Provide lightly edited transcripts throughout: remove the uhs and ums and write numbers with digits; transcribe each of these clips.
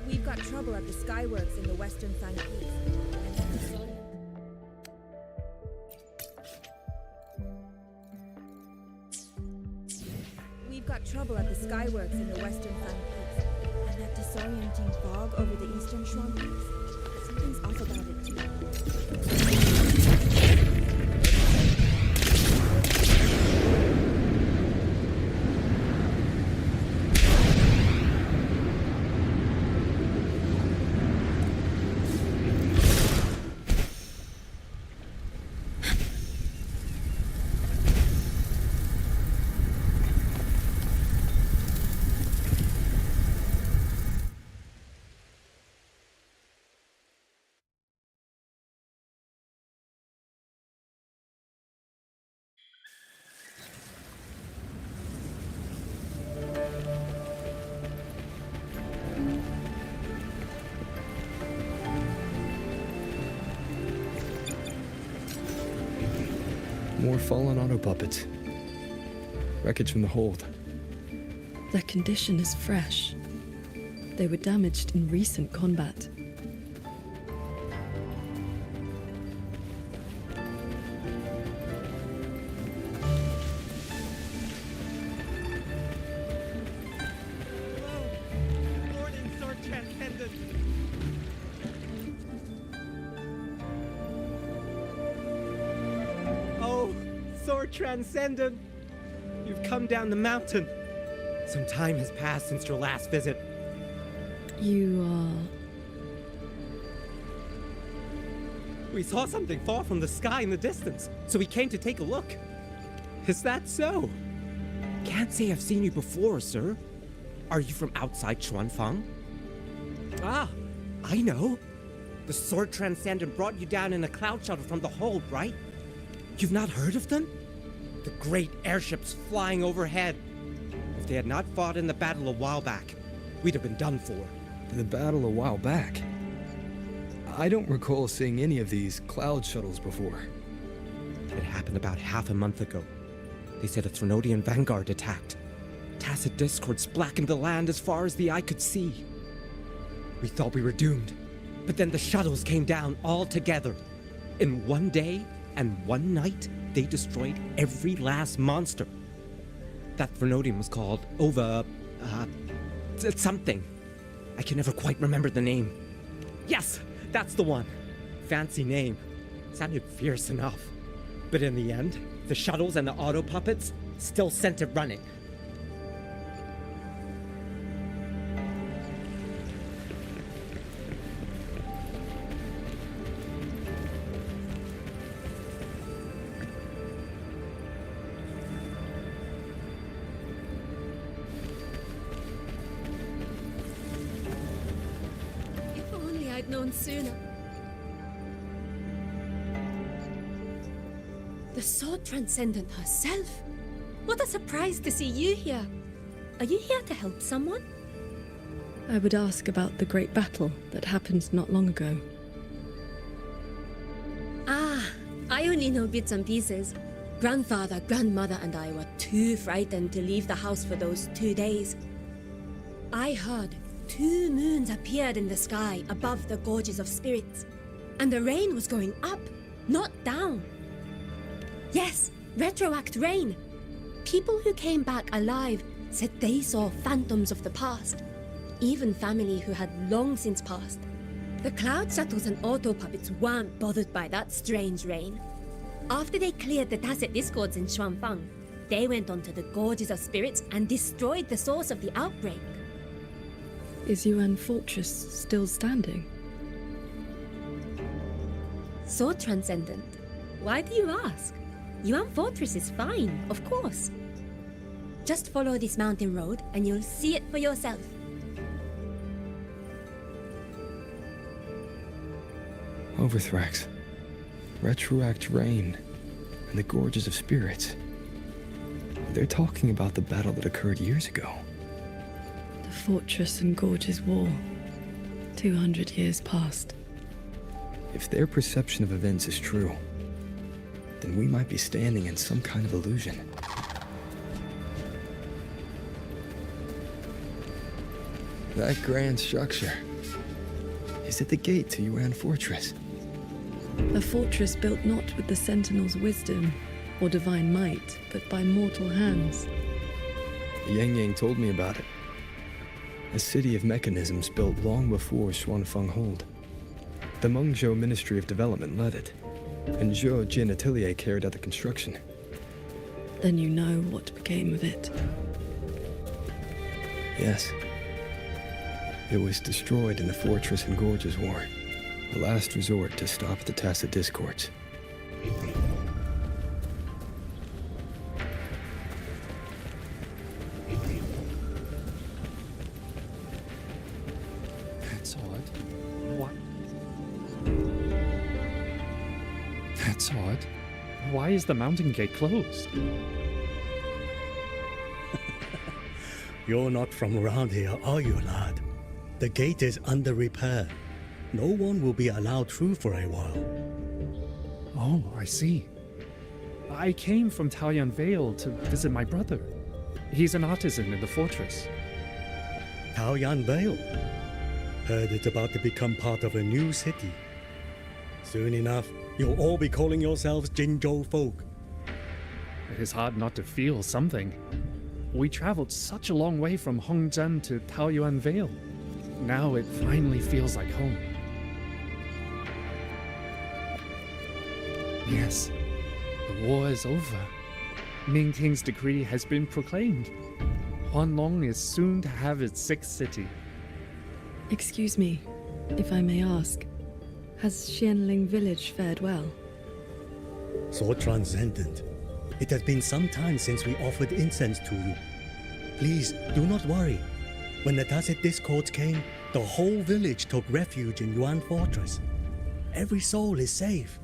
We've got trouble at the Skyworks in the Western Flankies. We've got trouble at the Skyworks in the Western Flankies. And that disorienting fog over the Eastern Schwan Peaks. Something's off about it too. More fallen auto puppets. Wreckage from the hold. Their condition is fresh. They were damaged in recent combat. Transcendent! You've come down the mountain. Some time has passed since your last visit. You are... We saw something fall from the sky in the distance, so we came to take a look. Is that so? Can't say I've seen you before, sir. Are you from outside Xuanfang? Ah, I know. The Sword Transcendent brought you down in a cloud shuttle from the hold, right? You've not heard of them? The great airships flying overhead. If they had not fought in the battle a while back, we'd have been done for. The battle a while back? I don't recall seeing any of these cloud shuttles before. It happened about half a month ago. They said a Threnodian vanguard attacked. Tacit discords blackened the land as far as the eye could see. We thought we were doomed, but then the shuttles came down all together. In one day and one night, they destroyed every last monster. That Threnodian was called something. I can never quite remember the name. Yes, that's the one. Fancy name. Sounded fierce enough. But in the end, the shuttles and the auto puppets still sent it running. I'd known sooner. The Sword Transcendent herself? What a surprise to see you here. Are you here to help someone? I would ask about the great battle that happened not long ago. Ah, I only know bits and pieces. Grandfather, grandmother, and I were too frightened to leave the house for those 2 days. I heard 2 moons appeared in the sky above the gorges of spirits, and the rain was going up, not down. Yes, retroact rain. People who came back alive said they saw phantoms of the past, even family who had long since passed. The cloud shuttles and auto puppets weren't bothered by that strange rain. After they cleared the tacit discords in Xuanfang, they went onto the gorges of spirits and destroyed the source of the outbreak. Is Yuan Fortress still standing? Sword Transcendent. Why do you ask? Yuan Fortress is fine, of course. Just follow this mountain road and you'll see it for yourself. Overthrax, retroact rain, and the gorges of spirits. They're talking about the battle that occurred years ago. The Fortress and Gorges War. 200 years past. If their perception of events is true, then we might be standing in some kind of illusion. That grand structure. Is it the gate to Yuan Fortress? A fortress built not with the Sentinel's wisdom or divine might, but by mortal hands. Yang Yang told me about it. A city of mechanisms built long before Xuanfeng Hold. The Mengzhou Ministry of Development led it, and Zhou Jin Atelier carried out the construction. Then you know what became of it. Yes. It was destroyed in the Fortress and Gorges War, a last resort to stop the tacit discords. That's odd. What? That's odd. Why is the mountain gate closed? You're not from around here, are you, lad? The gate is under repair. No one will be allowed through for a while. Oh, I see. I came from Taoyuan Vale to visit my brother. He's an artisan in the fortress. Taoyuan Vale. Heard it's about to become part of a new city. Soon enough, you'll all be calling yourselves Jinzhou folk. It is hard not to feel something. We traveled such a long way from Hongzhen to Taoyuan Vale. Now it finally feels like home. Yes, the war is over. Ming King's decree has been proclaimed. Huanlong is soon to have its sixth city. Excuse me, if I may ask, has Xianling village fared well? So transcendent. It has been some time since we offered incense to you. Please, do not worry. When the Tacit Discords came, the whole village took refuge in Yuan Fortress. Every soul is safe.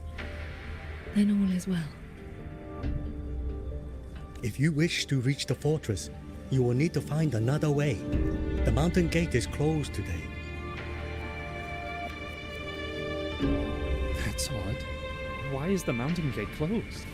Then all is well. If you wish to reach the fortress, you will need to find another way. The mountain gate is closed today. That's odd. Why is the mountain gate closed?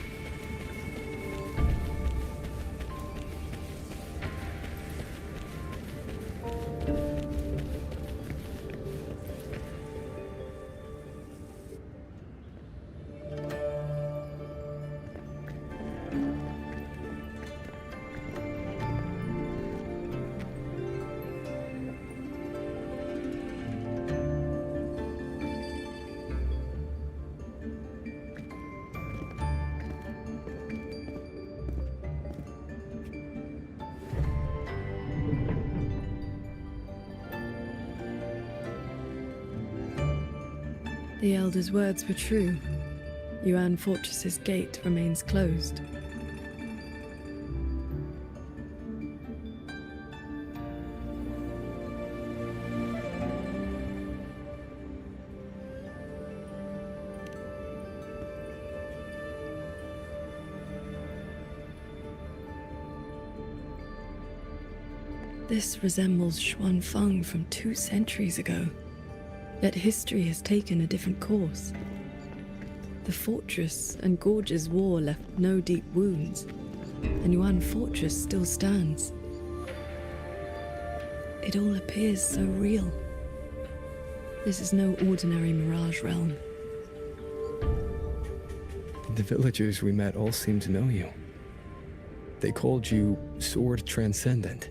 The Elder's words were true. Yuan Fortress's gate remains closed. This resembles Xuanfeng from 2 centuries ago. Yet history has taken a different course. The fortress and Gorges War left no deep wounds, and Yuan Fortress still stands. It all appears so real. This is no ordinary mirage realm. The villagers we met all seemed to know you. They called you Sword Transcendent.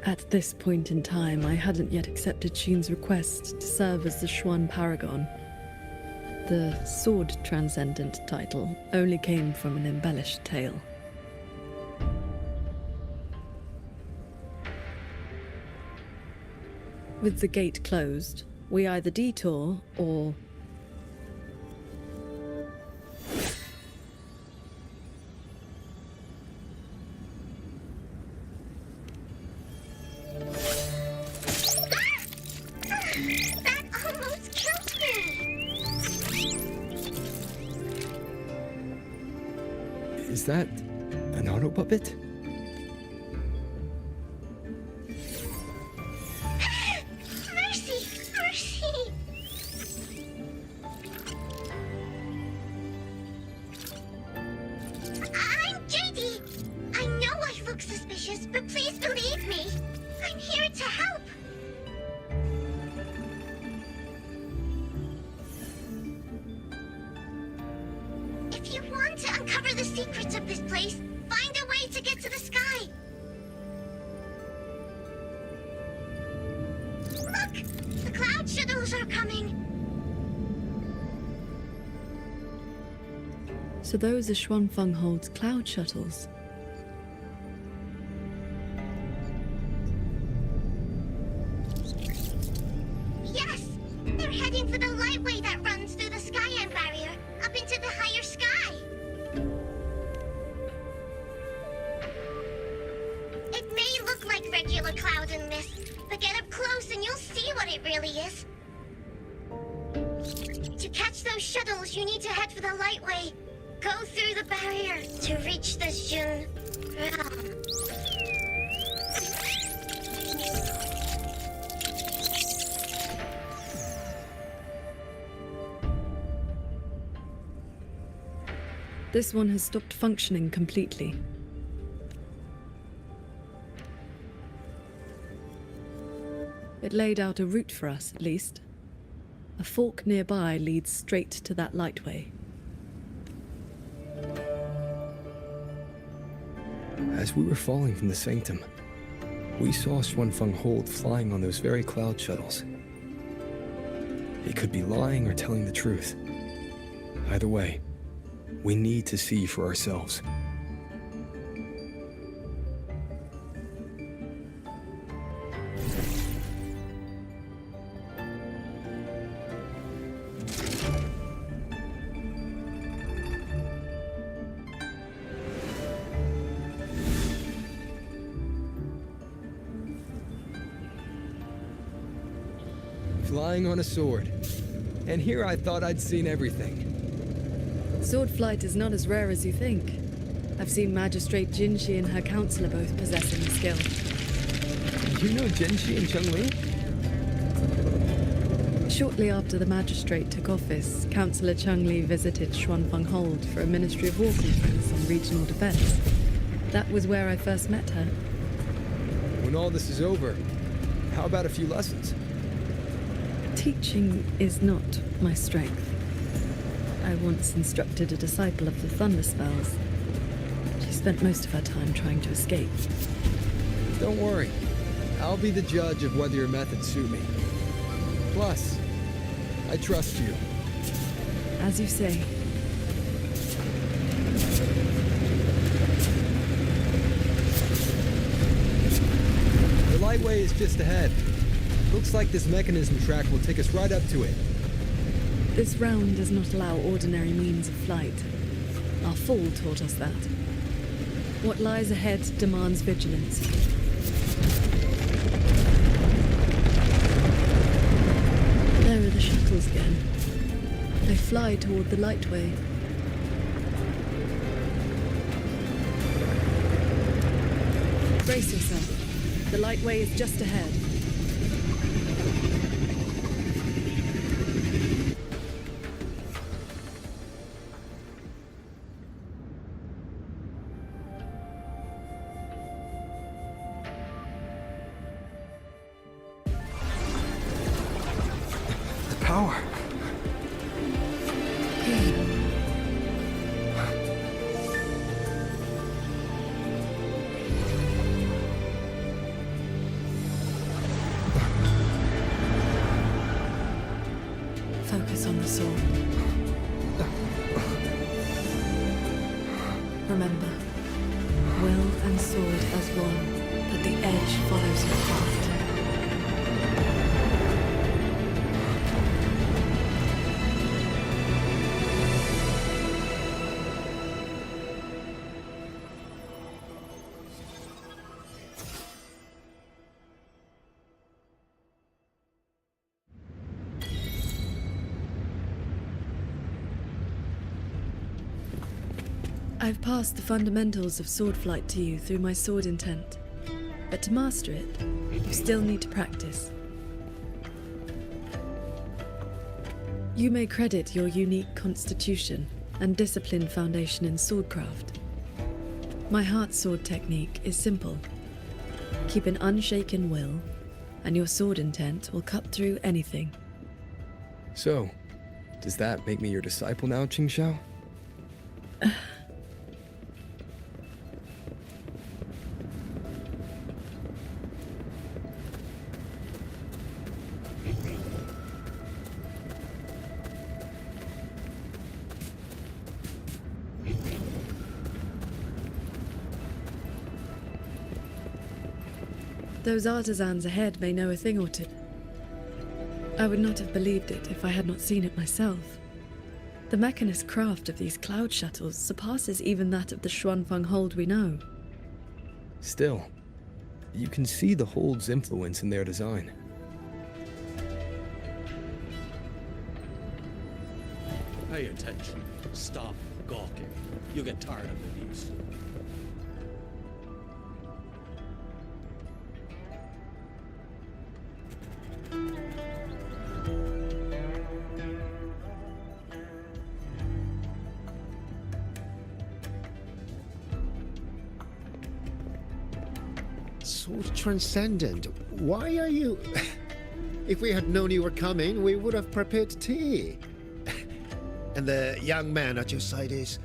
At this point in time, I hadn't yet accepted Xun's request to serve as the Xuan Paragon. The Sword Transcendent title only came from an embellished tale. With the gate closed, we either detour or... That almost killed me! Is that an auto puppet? Mercy! Mercy! I'm JD! I know I look suspicious, but please believe me! I'm here to help! you want to uncover the secrets of this place, find a way to get to the sky. Look! The cloud shuttles are coming. So those are Xuanfeng Hold's cloud shuttles. Yes! They're heading for the lightway that runs through the Skyend barrier, up into the higher sky. It may look like regular cloud and mist, but get up close and you'll see what it really is. To catch those shuttles, you need to head for the lightway. Go through the barrier to reach the Jun realm. This one has stopped functioning completely. It laid out a route for us, at least. A fork nearby leads straight to that lightway. As we were falling from the sanctum, we saw Xuanfeng Hold flying on those very cloud shuttles. He could be lying or telling the truth. Either way, we need to see for ourselves. Flying on a sword. And here I thought I'd seen everything. Sword flight is not as rare as you think. I've seen Magistrate Jinxi and her counselor both possessing the skill. You know Jinxi and Chengli? Shortly after the magistrate took office, Councillor Chengli visited Xuanfeng Hold for a Ministry of War conference on regional defense. That was where I first met her. When all this is over, how about a few lessons? Teaching is not my strength. I once instructed a disciple of the Thunder Spells. She spent most of her time trying to escape. Don't worry. I'll be the judge of whether your methods suit me. Plus, I trust you. As you say. The lightway is just ahead. Looks like this mechanism track will take us right up to it. This realm does not allow ordinary means of flight. Our fall taught us that. What lies ahead demands vigilance. There are the shuttles again. They fly toward the lightway. Brace yourself. The lightway is just ahead. Power. Focus on the sword. Remember, will and sword as one, but the edge follows your heart. I've passed the fundamentals of sword flight to you through my sword intent, but to master it, you still need to practice. You may credit your unique constitution and disciplined foundation in swordcraft. My heart sword technique is simple. Keep an unshaken will, and your sword intent will cut through anything. So, does that make me your disciple now, Qingxiao? Those artisans ahead may know a thing or two. I would not have believed it if I had not seen it myself. The mechanist craft of these cloud shuttles surpasses even that of the Xuanfeng hold we know. Still, you can see the hold's influence in their design. Pay attention. Stop gawking. You'll get tired of these. So transcendent. Why are you... If we had known you were coming, we would have prepared tea. And the young man at your side is...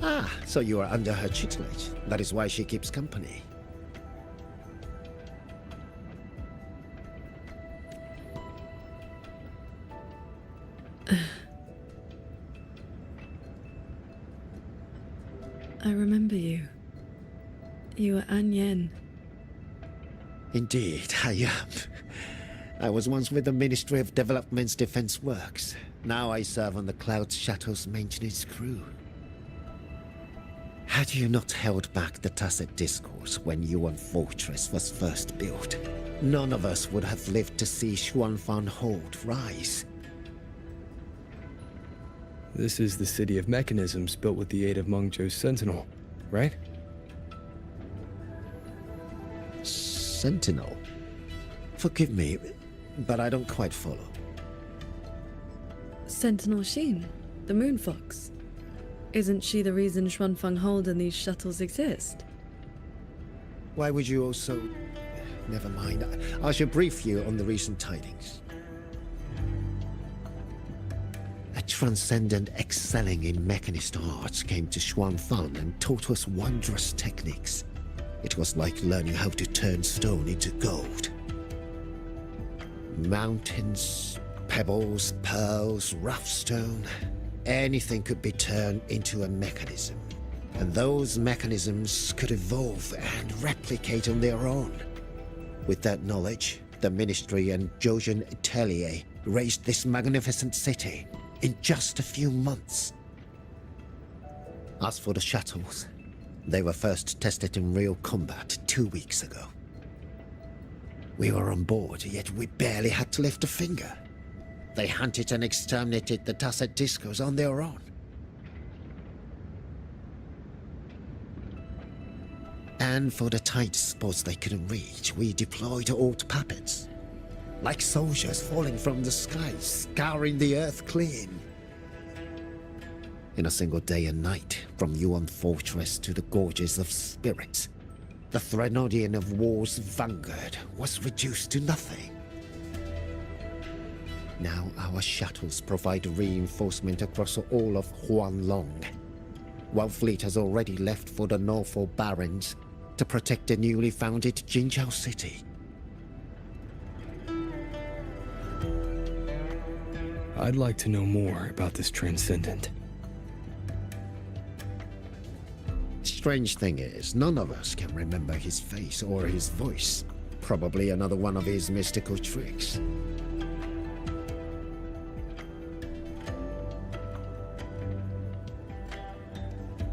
Ah, so you are under her tutelage. That is why she keeps company. I remember you. You were An Yen. Indeed, I am. I was once with the Ministry of Development's Defense Works. Now I serve on the Cloud Shuttle's maintenance crew. Had you not held back the tacit discourse when Yuan Fortress was first built, none of us would have lived to see Xuanfang Hold rise. This is the city of mechanisms built with the aid of Mengzhou's Sentinel, right? Sentinel? Forgive me, but I don't quite follow. Sentinel Sheen, the Moon Fox. Isn't she the reason Xuanfeng Hold and these shuttles exist? Why would you also... Never mind. I shall brief you on the recent tidings. A transcendent excelling in mechanist arts came to Xuanfang and taught us wondrous techniques. It was like learning how to turn stone into gold. Mountains, pebbles, pearls, rough stone. Anything could be turned into a mechanism. And those mechanisms could evolve and replicate on their own. With that knowledge, the Ministry and Zhoujin Atelier raised this magnificent city in just a few months. As for the shuttles, they were first tested in real combat 2 weeks ago. We were on board, yet we barely had to lift a finger. They hunted and exterminated the tacit discos on their own. And for the tight spots they couldn't reach, we deployed old puppets. Like soldiers falling from the sky, scouring the earth clean. In a single day and night, from Yuan Fortress to the Gorges of Spirits, the Threnodian of War's vanguard was reduced to nothing. Now our shuttles provide reinforcement across all of Huanglong. One fleet has already left for the Norfolk Barrens to protect the newly founded Jinzhou city. I'd like to know more about this Transcendent. Strange thing is, none of us can remember his face or his voice. Probably another one of his mystical tricks.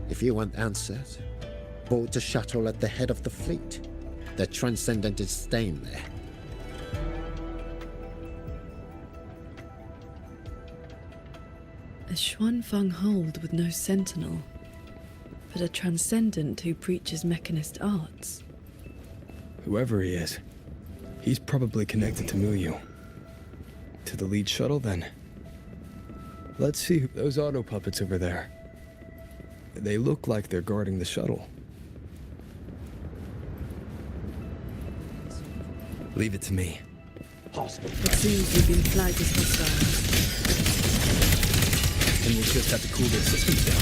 If you want answers, board the shuttle at the head of the fleet. The Transcendent is staying there. A Xuanfeng Hold with no sentinel, but a Transcendent who preaches mechanist arts. Whoever he is, he's probably connected to Muyu. To the lead shuttle, then. Let's see those auto puppets over there. They look like they're guarding the shuttle. Leave it to me. impossible. It seems you've been flagged as hostile. And we'll just have to cool their systems down.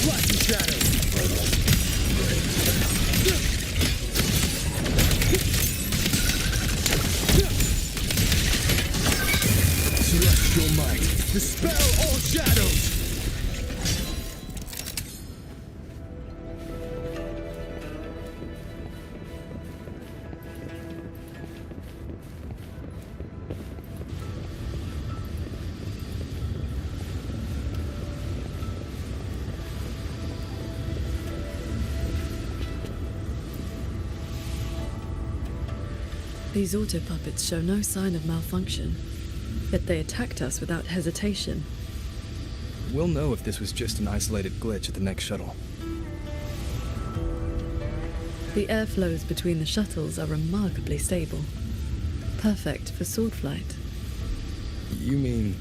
Light and shadow. Celestial might, dispel all shadows! These auto puppets show no sign of malfunction, yet they attacked us without hesitation. We'll know if this was just an isolated glitch at the next shuttle. The airflows between the shuttles are remarkably stable. Perfect for sword flight. You mean...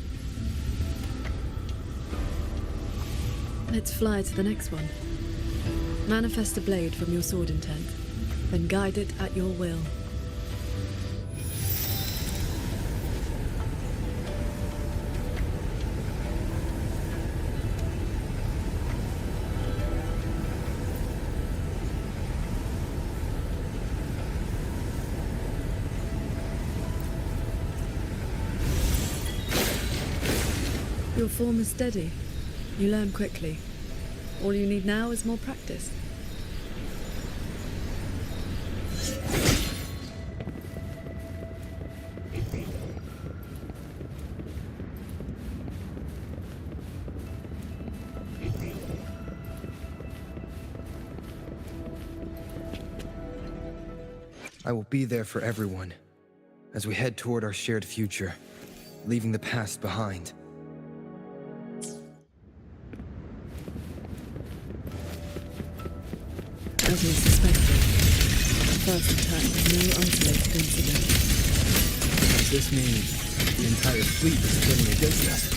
Let's fly to the next one. Manifest a blade from your sword intent, then guide it at your will. Your form is steady. You learn quickly. All you need now is more practice. I will be there for everyone, as we head toward our shared future, leaving the past behind. As we suspected, the first attack was no isolated incident. Does this mean the entire fleet is turning against us?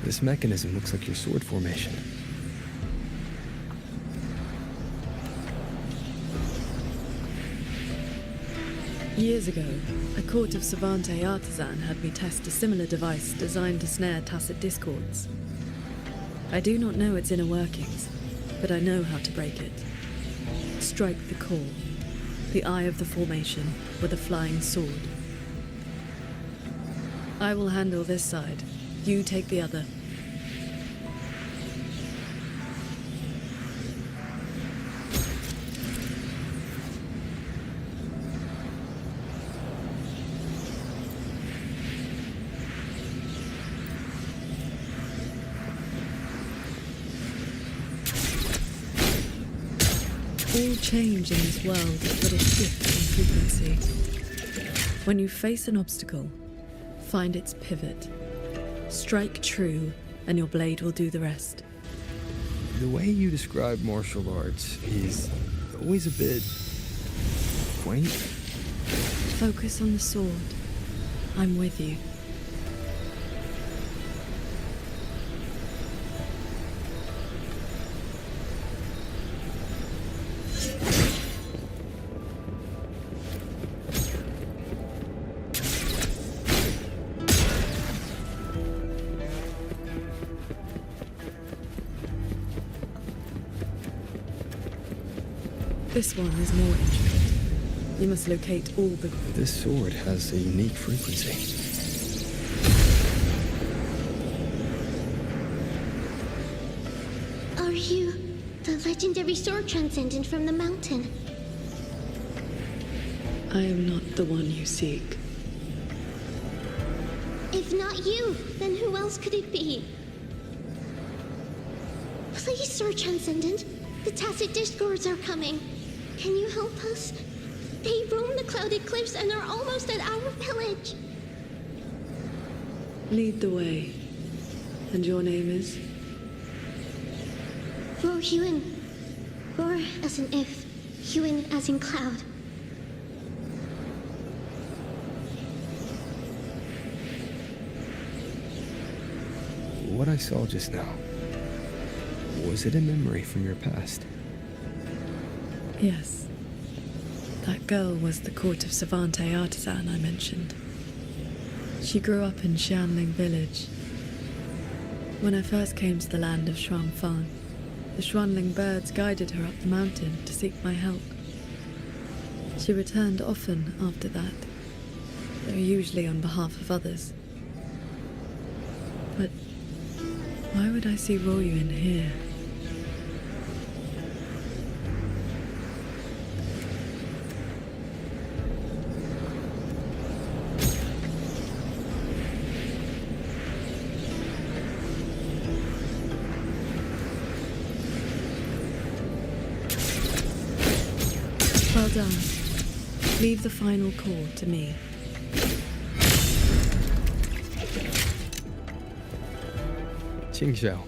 This mechanism looks like your sword formation. Years ago, a court of Savante artisan had me test a similar device designed to snare tacit discords. I do not know its inner workings, but I know how to break it. Strike the core, the eye of the formation, with a flying sword. I will handle this side. You take the other. All change in this world is but a shift in frequency. When you face an obstacle, find its pivot. Strike true, and your blade will do the rest. The way you describe martial arts is always a bit... quaint. Focus on the sword. I'm with you. This one is more intricate. You must locate all the... This sword has a unique frequency. Are you the legendary sword transcendent from the mountain? I am not the one you seek. If not you, then who else could it be? Please, Sword Transcendent. The Tacit Discords are coming. Can you help us? They roam the clouded cliffs and are almost at our village. Lead the way. And your name is? Ro Huan. Roar as in if, Huan as in cloud. What I saw just now, was it a memory from your past? Yes. That girl was the court of Savante artisan I mentioned. She grew up in Xianling village. When I first came to the land of Xuanfang, the Xuanling birds guided her up the mountain to seek my help. She returned often after that, though usually on behalf of others. But why would I see Royuan here? Well done. Leave the final call to me. Qingxiao,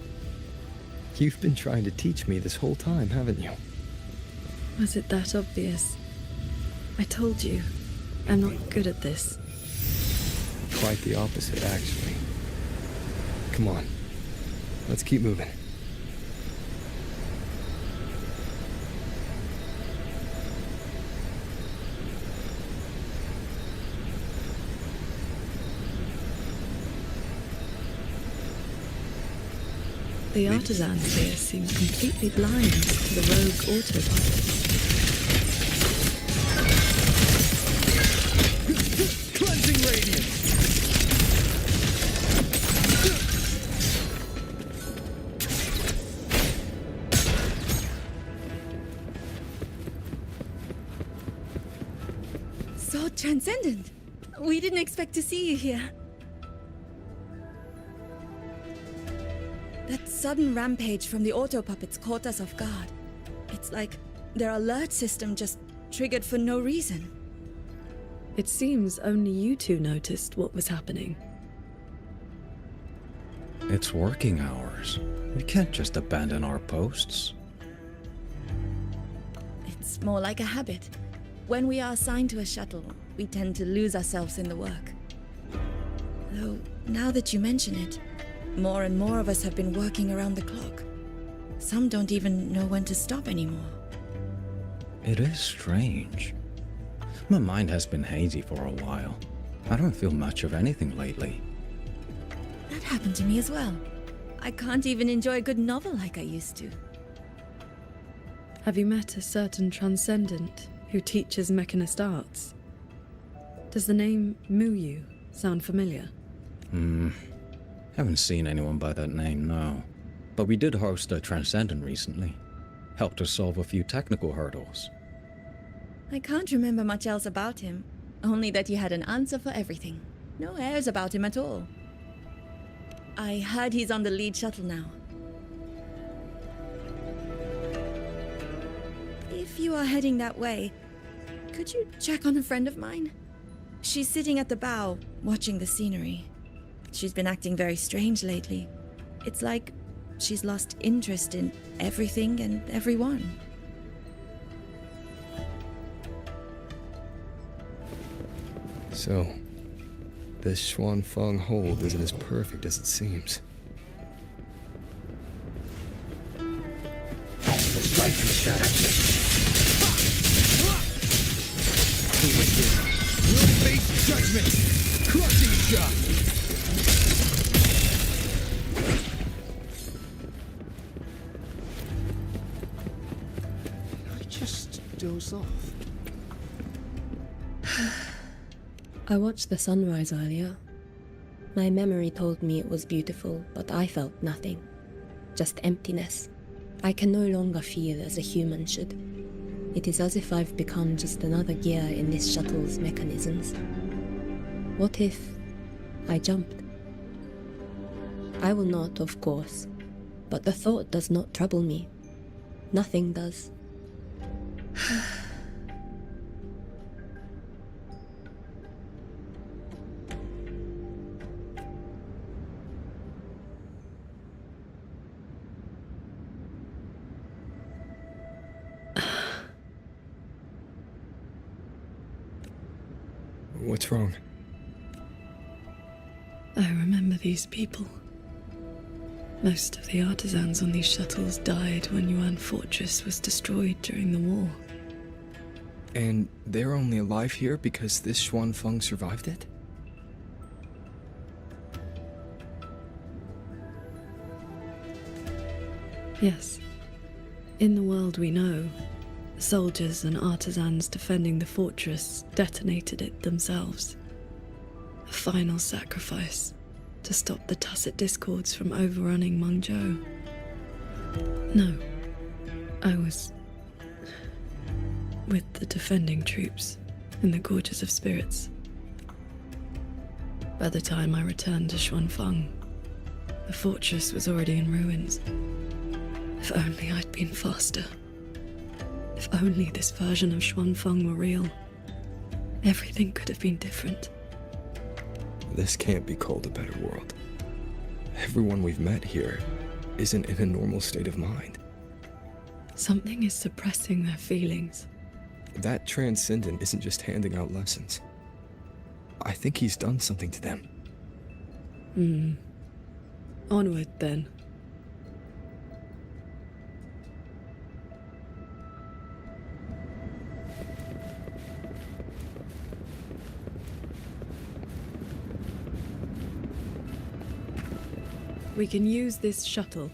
you've been trying to teach me this whole time, haven't you? Was it that obvious? I told you, I'm not good at this. Quite the opposite, actually. Come on, let's keep moving. The artisans here seem completely blind to the rogue autopilots. Cleansing radiance! So transcendent. We didn't expect to see you here. That sudden rampage from the auto puppets caught us off guard. It's like their alert system just triggered for no reason. It seems only you two noticed what was happening. It's working hours. We can't just abandon our posts. It's more like a habit. When we are assigned to a shuttle, we tend to lose ourselves in the work. Though, now that you mention it, more and more of us have been working around the clock. Some don't even know when to stop anymore. It is strange. My mind has been hazy for a while. I don't feel much of anything lately. That happened to me as well. I can't even enjoy a good novel like I used to. Have you met a certain transcendent who teaches mechanist arts? Does the name Muyu sound familiar? Haven't seen anyone by that name, no. But we did host a Transcendent recently. Helped us solve a few technical hurdles. I can't remember much else about him. Only that he had an answer for everything. No airs about him at all. I heard he's on the lead shuttle now. If you are heading that way, could you check on a friend of mine? She's sitting at the bow, watching the scenery. She's been acting very strange lately. It's like she's lost interest in everything and everyone. So, this Xuanfang hold isn't as perfect as it seems. Strike and shatter. Will face judgment! Crushing shot! I just doze off. I watched the sunrise earlier. My memory told me it was beautiful, but I felt nothing. Just emptiness. I can no longer feel as a human should. It is as if I've become just another gear in this shuttle's mechanisms. What if I jumped? I will not, of course, but the thought does not trouble me. Nothing does. What's wrong? I remember these people. Most of the artisans on these shuttles died when Yuan Fortress was destroyed during the war. And they're only alive here because this Xuanfeng survived it? Yes. In the world we know, the soldiers and artisans defending the fortress detonated it themselves. A final sacrifice to stop the Tacit Discords from overrunning Mengzhou. No, I was with the defending troops in the Gorges of Spirits. By the time I returned to Xuanfeng, the fortress was already in ruins. If only I'd been faster. If only this version of Xuanfeng were real. Everything could have been different. This can't be called a better world. Everyone we've met here isn't in a normal state of mind. Something is suppressing their feelings. That transcendent isn't just handing out lessons. I think he's done something to them. Onward, then. We can use this shuttle.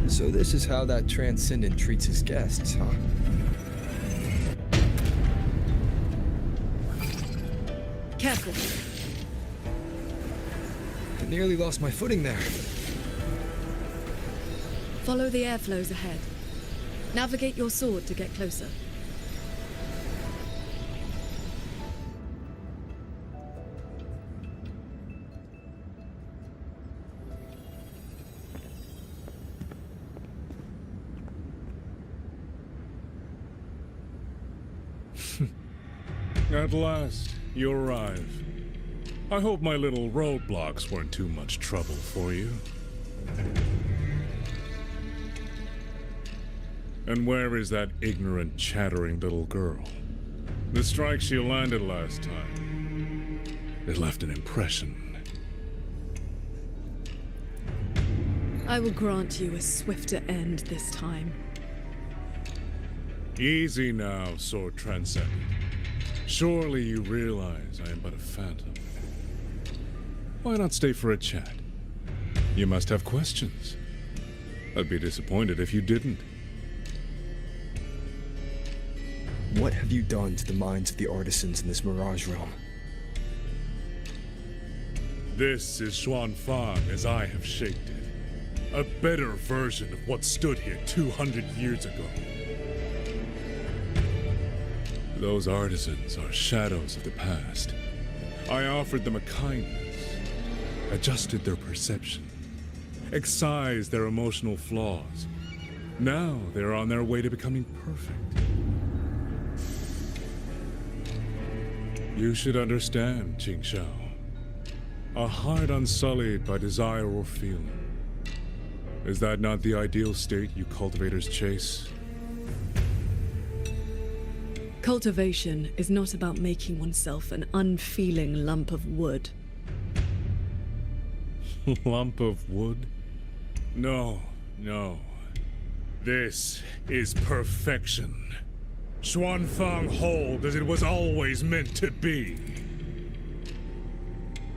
So this is how that transcendent treats his guests, huh? Careful. I nearly lost my footing there. Follow the airflows ahead. Navigate your sword to get closer. At last, you arrive. I hope my little roadblocks weren't too much trouble for you. And where is that ignorant, chattering little girl? The strike she landed last time, it left an impression. I will grant you a swifter end this time. Easy now, Sword Transcendent. Surely you realize I am but a phantom. Why not stay for a chat? You must have questions. I'd be disappointed if you didn't. What have you done to the minds of the artisans in this Mirage realm? This is Xuanfeng as I have shaped it. A better version of what stood here 200 years ago. Those artisans are shadows of the past. I offered them a kindness, adjusted their perception, excised their emotional flaws. Now they're on their way to becoming perfect. You should understand, Qingxiao. A heart unsullied by desire or feeling. Is that not the ideal state you cultivators chase? Cultivation is not about making oneself an unfeeling lump of wood. Lump of wood? No, no. This is perfection. Xuanfeng hold as it was always meant to be.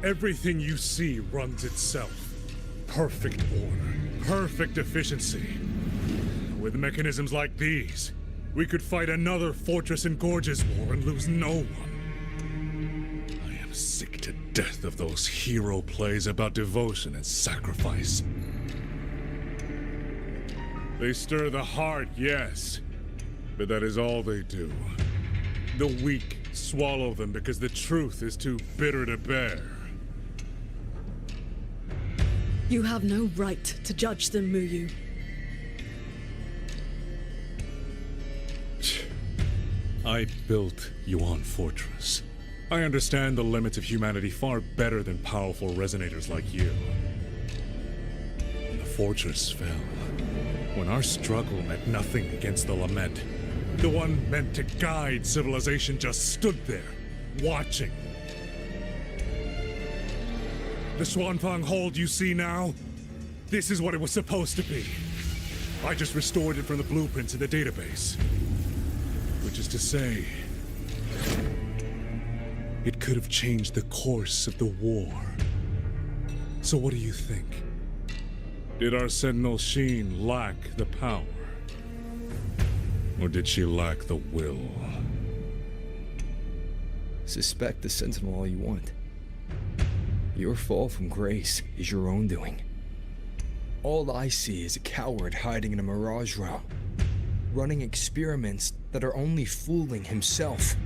Everything you see runs itself. Perfect order, perfect efficiency. With mechanisms like these, we could fight another Fortress and Gorges war and lose no one. I am sick to death of those hero plays about devotion and sacrifice. They stir the heart, yes, but that is all they do. The weak swallow them because the truth is too bitter to bear. You have no right to judge them, Muyu. I built Yuan Fortress. I understand the limits of humanity far better than powerful resonators like you. When the fortress fell, when our struggle meant nothing against the lament, the one meant to guide civilization just stood there, watching. The Xuanfang Hold you see now? This is what it was supposed to be. I just restored it from the blueprints in the database. Which is to say, it could have changed the course of the war. So what do you think? Did our Sentinel Sheen lack the power? Or did she lack the will? Suspect the Sentinel all you want. Your fall from grace is your own doing. All I see is a coward hiding in a mirage realm, running experiments that are only fooling himself.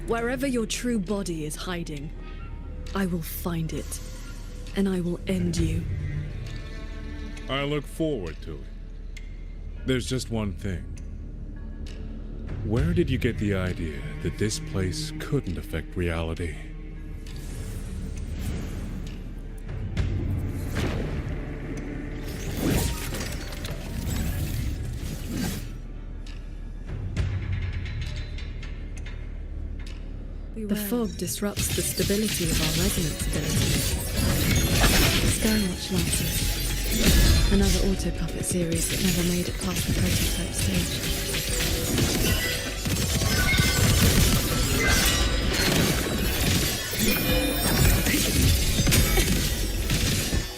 Wherever your true body is hiding, I will find it, and I will end you. I look forward to it. There's just one thing. Where did you get the idea that this place couldn't affect reality? The fog disrupts the stability of our resonance abilities. Skywatch Lances. Another auto-puppet series that never made it past the prototype stage.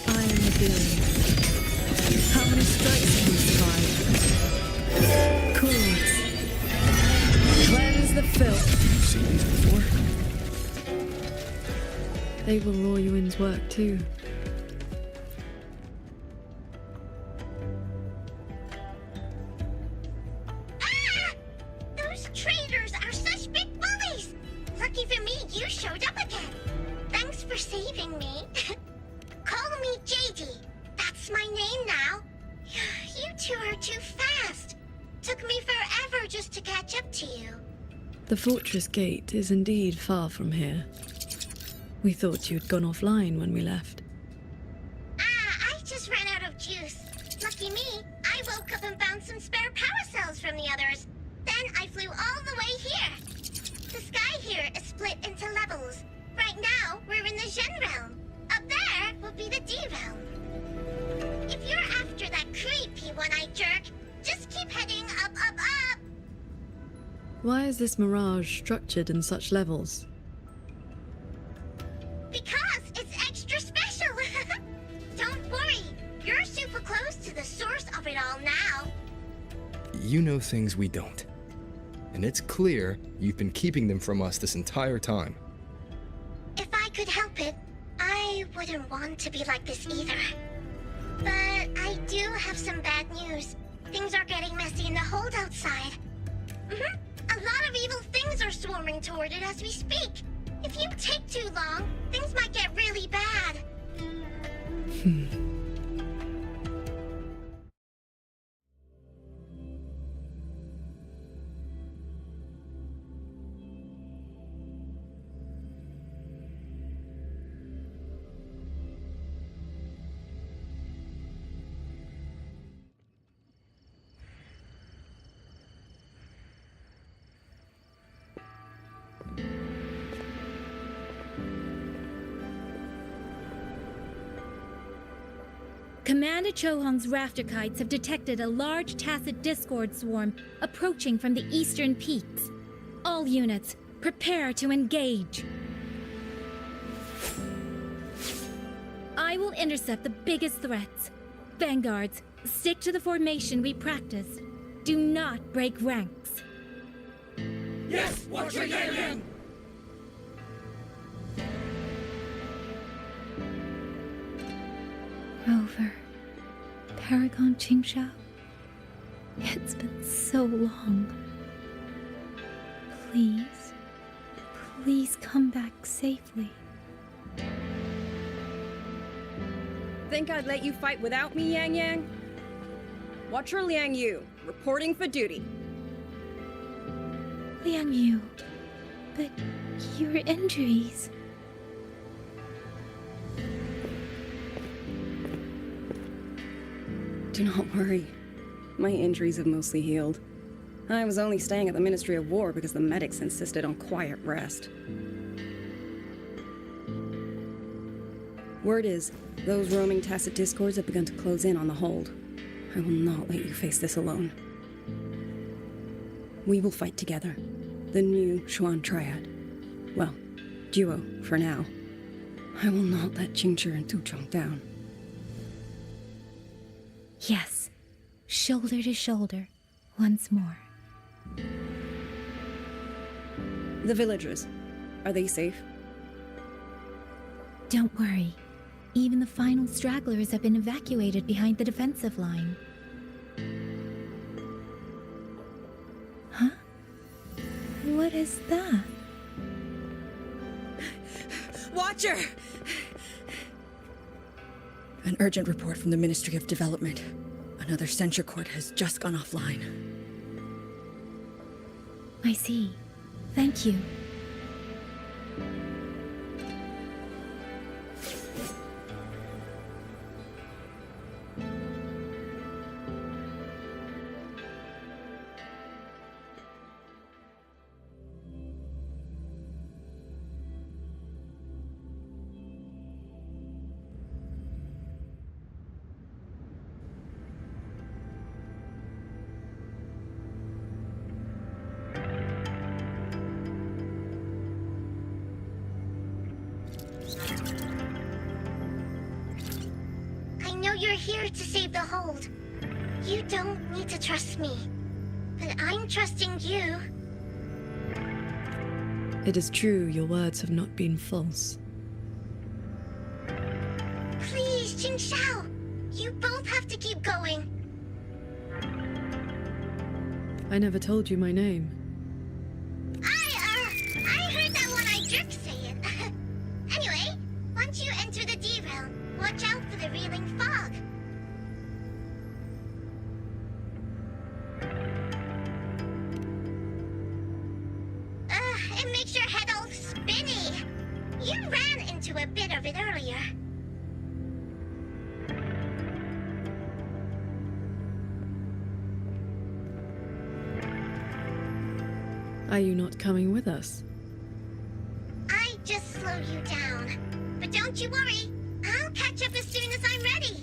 I am the Billion. How many strikes have you survived? Chords. Cleanse the filth. Seen these before? They will Royuin's work too. Ah! Those traitors are such big bullies! Lucky for me, you showed up again. Thanks for saving me. Call me JD. That's my name now. You two are too fast. Took me forever just to catch up to you. The fortress gate is indeed far from here. We thought you'd gone offline when we left. I just ran out of juice. Lucky me, I woke up and found some spare power cells from the others. Then I flew all the way here. The sky here is split into levels. Right now, we're in the Zhen realm. Up there will be the D realm. If you're after that creepy one-eyed jerk, just keep heading up, up, up. Why is this mirage structured in such levels? Because it's extra special. Don't worry, you're super close to the source of it all now. You know things we don't. And it's clear you've been keeping them from us this entire time. If I could help it, I wouldn't want to be like this either. But I do have some bad news. Things are getting messy in the hold outside. A lot of evil things are swarming toward it as we speak. If you take too long, things might get really bad. Commander Chohong's rafter kites have detected a large tacit discord swarm approaching from the eastern peaks. All units, prepare to engage. I will intercept the biggest threats. Vanguards, stick to the formation we practiced. Do not break ranks. Yes, Watcher Yang Yang! Rover, Paragon Qingshao, it's been so long. Please, please come back safely. Think I'd let you fight without me, Yang Yang? Watcher Liang Yu, reporting for duty. Liang Yu, but your injuries... Do not worry. My injuries have mostly healed. I was only staying at the Ministry of War because the medics insisted on quiet rest. Word is, those roaming tacit discords have begun to close in on the hold. I will not let you face this alone. We will fight together. The new Xuan Triad. Well, duo, for now. I will not let Qingshi and Tuchong down. Yes, shoulder to shoulder, once more. The villagers, are they safe? Don't worry. Even the final stragglers have been evacuated behind the defensive line. Huh? What is that? Watcher! An urgent report from the Ministry of Development. Another censure court has just gone offline. I see. Thank you. You're here to save the hold. You don't need to trust me, but I'm trusting you. It is true your words have not been false. Please, Qingshao, you both have to keep going. I never told you my name. I heard that one I jerk say it. Anyway, once you enter the D-realm, watch out for the reeling fog. It makes your head all spinny. You ran into a bit of it earlier. Are you not coming with us? I just slowed you down. But don't you worry. I'll catch up as soon as I'm ready.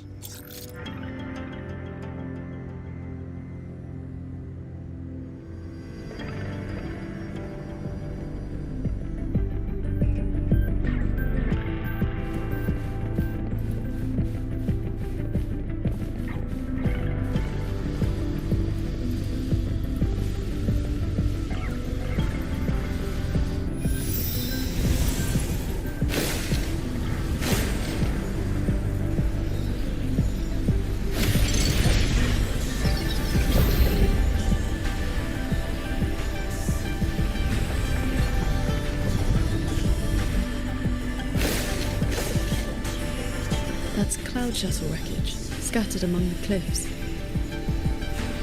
That's cloud shuttle wreckage, scattered among the cliffs.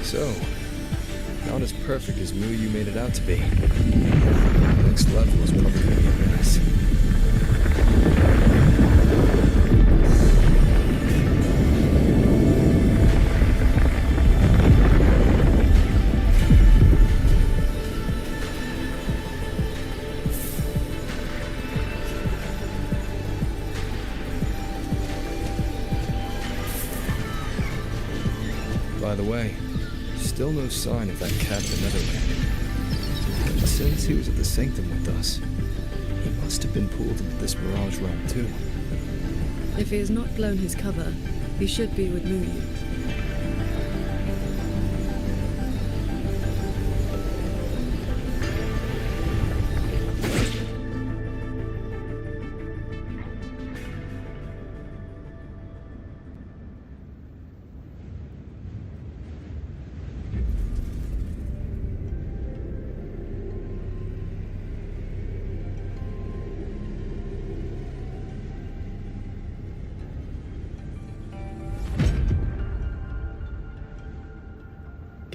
So, not as perfect as Mu made it out to be. Next level is probably going to be a mess. By the way, still no sign of that Captain Netherland. But since he was at the Sanctum with us, he must have been pulled into this Mirage realm too. If he has not blown his cover, he should be with Mu.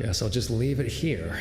Guess I'll just leave it here.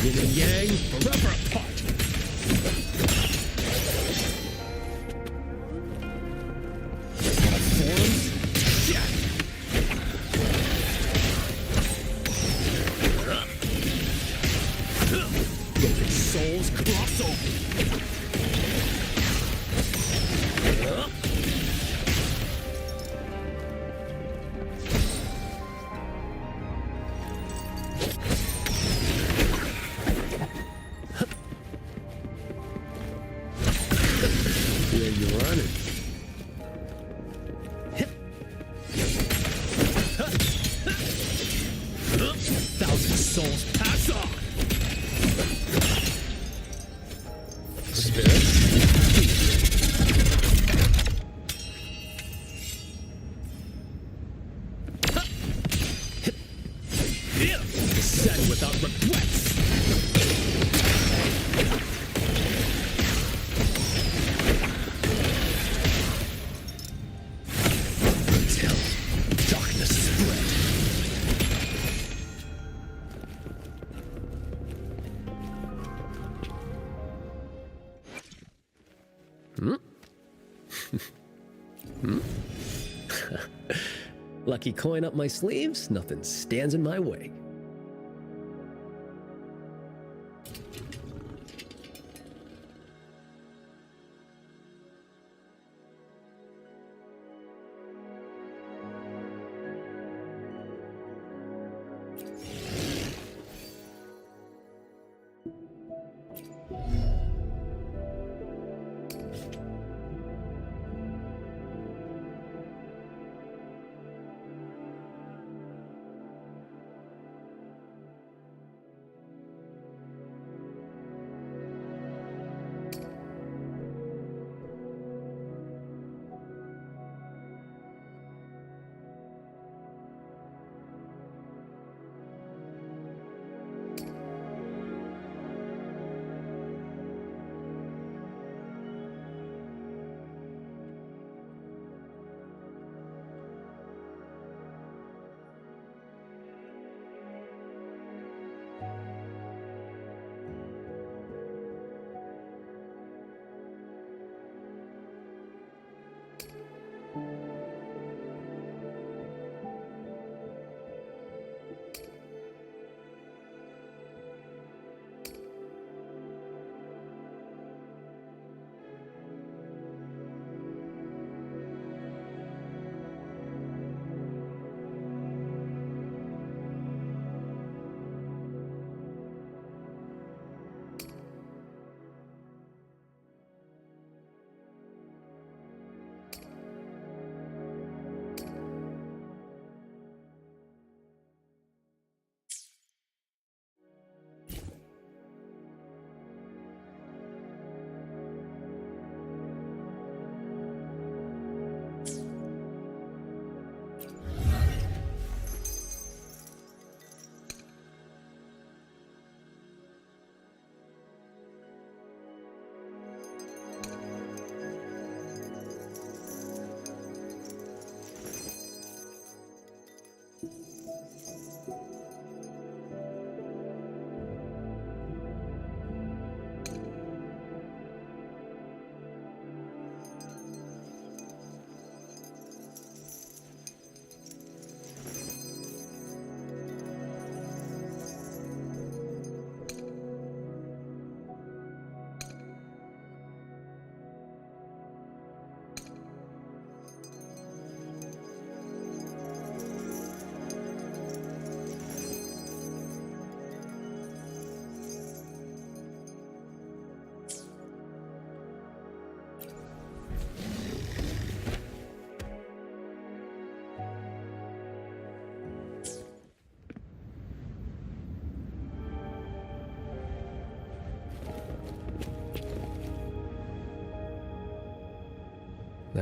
Yin and yang, forever apart. Forms? Yeah. Broken souls cross over. Where you running? Thousand souls pass on. Spirits? Descend without regrets. Until darkness spread. Lucky coin up my sleeves, nothing stands in my way.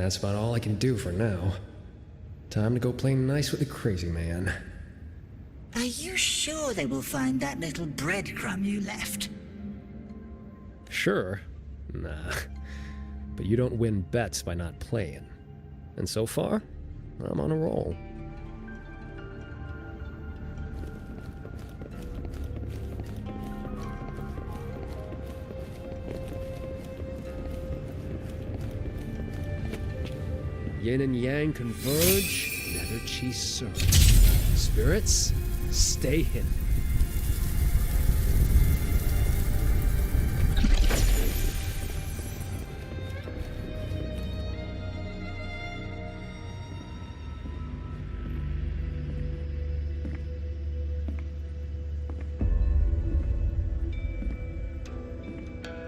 That's about all I can do for now. Time to go play nice with the crazy man. Are you sure they will find that little breadcrumb you left? Sure. Nah. But you don't win bets by not playing. And so far, I'm on a roll. Yin and yang converge, nether chi surge. Spirits, stay hidden.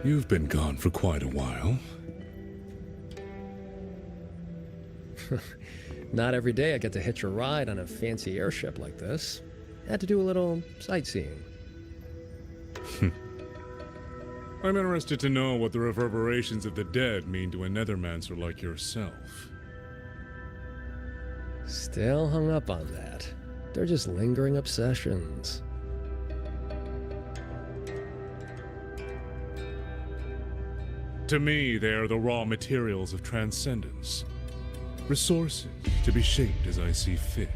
You've been gone for quite a while. Not every day I get to hitch a ride on a fancy airship like this. Had to do a little sightseeing. I'm interested to know what the reverberations of the dead mean to a nethermancer like yourself. Still hung up on that. They're just lingering obsessions. To me, they are the raw materials of transcendence. Resources to be shaped as I see fit.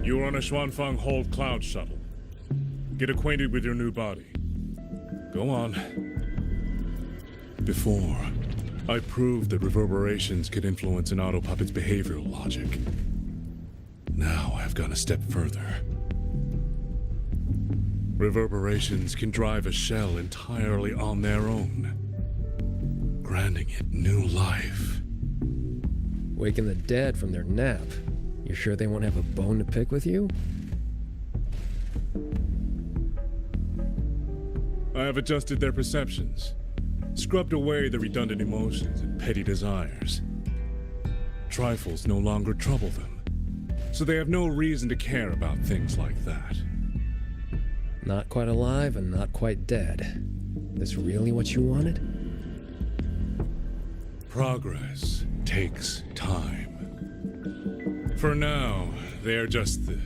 You're on a Xuanfang Hold Cloud shuttle. Get acquainted with your new body. Go on. Before, I proved that reverberations could influence an autopuppet's behavioral logic. Now I've gone a step further. Reverberations can drive a shell entirely on their own, granting it new life. Waking the dead from their nap. You sure they won't have a bone to pick with you? I have adjusted their perceptions, scrubbed away the redundant emotions and petty desires. Trifles no longer trouble them, so they have no reason to care about things like that. Not quite alive and not quite dead. This really what you wanted? Progress takes time. For now, they are just the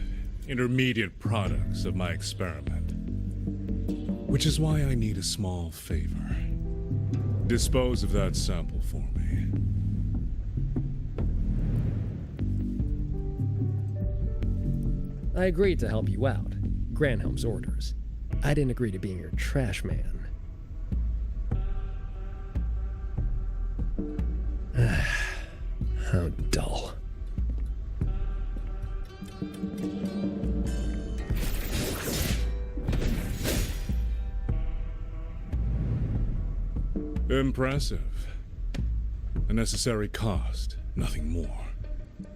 intermediate products of my experiment. Which is why I need a small favor. Dispose of that sample for me. I agreed to help you out. Granhelm's orders. I didn't agree to being your trash man. How dull. Impressive. A necessary cost, nothing more.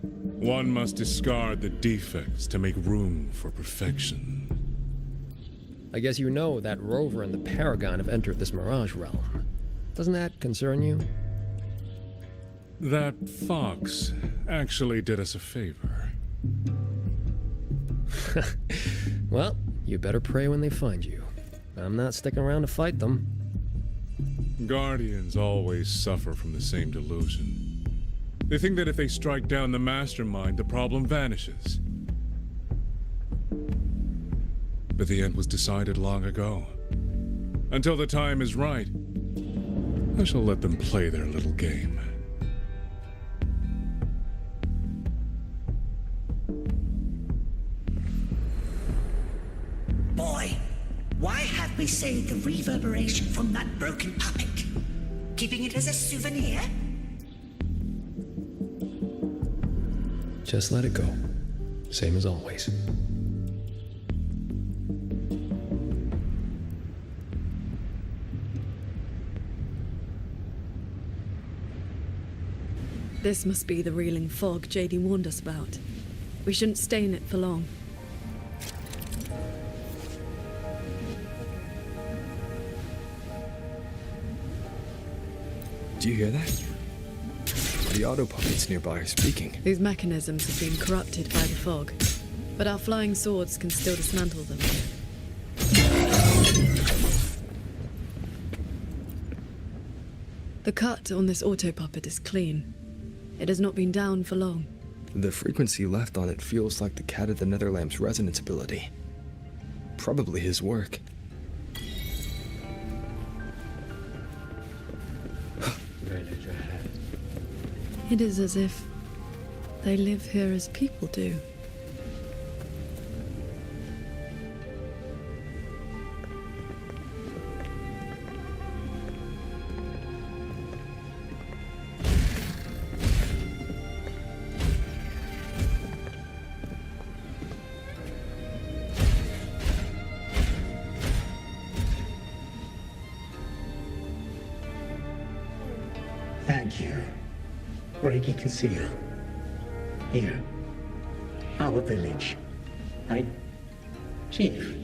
One must discard the defects to make room for perfection. I guess you know that Rover and the Paragon have entered this Mirage realm. Doesn't that concern you? That fox actually did us a favor. Well, you better pray when they find you. I'm not sticking around to fight them. Guardians always suffer from the same delusion. They think that if they strike down the mastermind, the problem vanishes. But the end was decided long ago. Until the time is right, I shall let them play their little game. Boy, why have we saved the reverberation from that broken puppet? Keeping it as a souvenir? Just let it go. Same as always. This must be the reeling fog JD warned us about. We shouldn't stay in it for long. Do you hear that? The auto puppets nearby are speaking. These mechanisms have been corrupted by the fog, but our flying swords can still dismantle them. The cut on this auto puppet is clean. It has not been down for long. The frequency left on it feels like the Cat of the Netherlamp's resonance ability. Probably his work. It is as if they live here as people do. Thank you. Breaking conceal. Here. Our village. Right? Chief.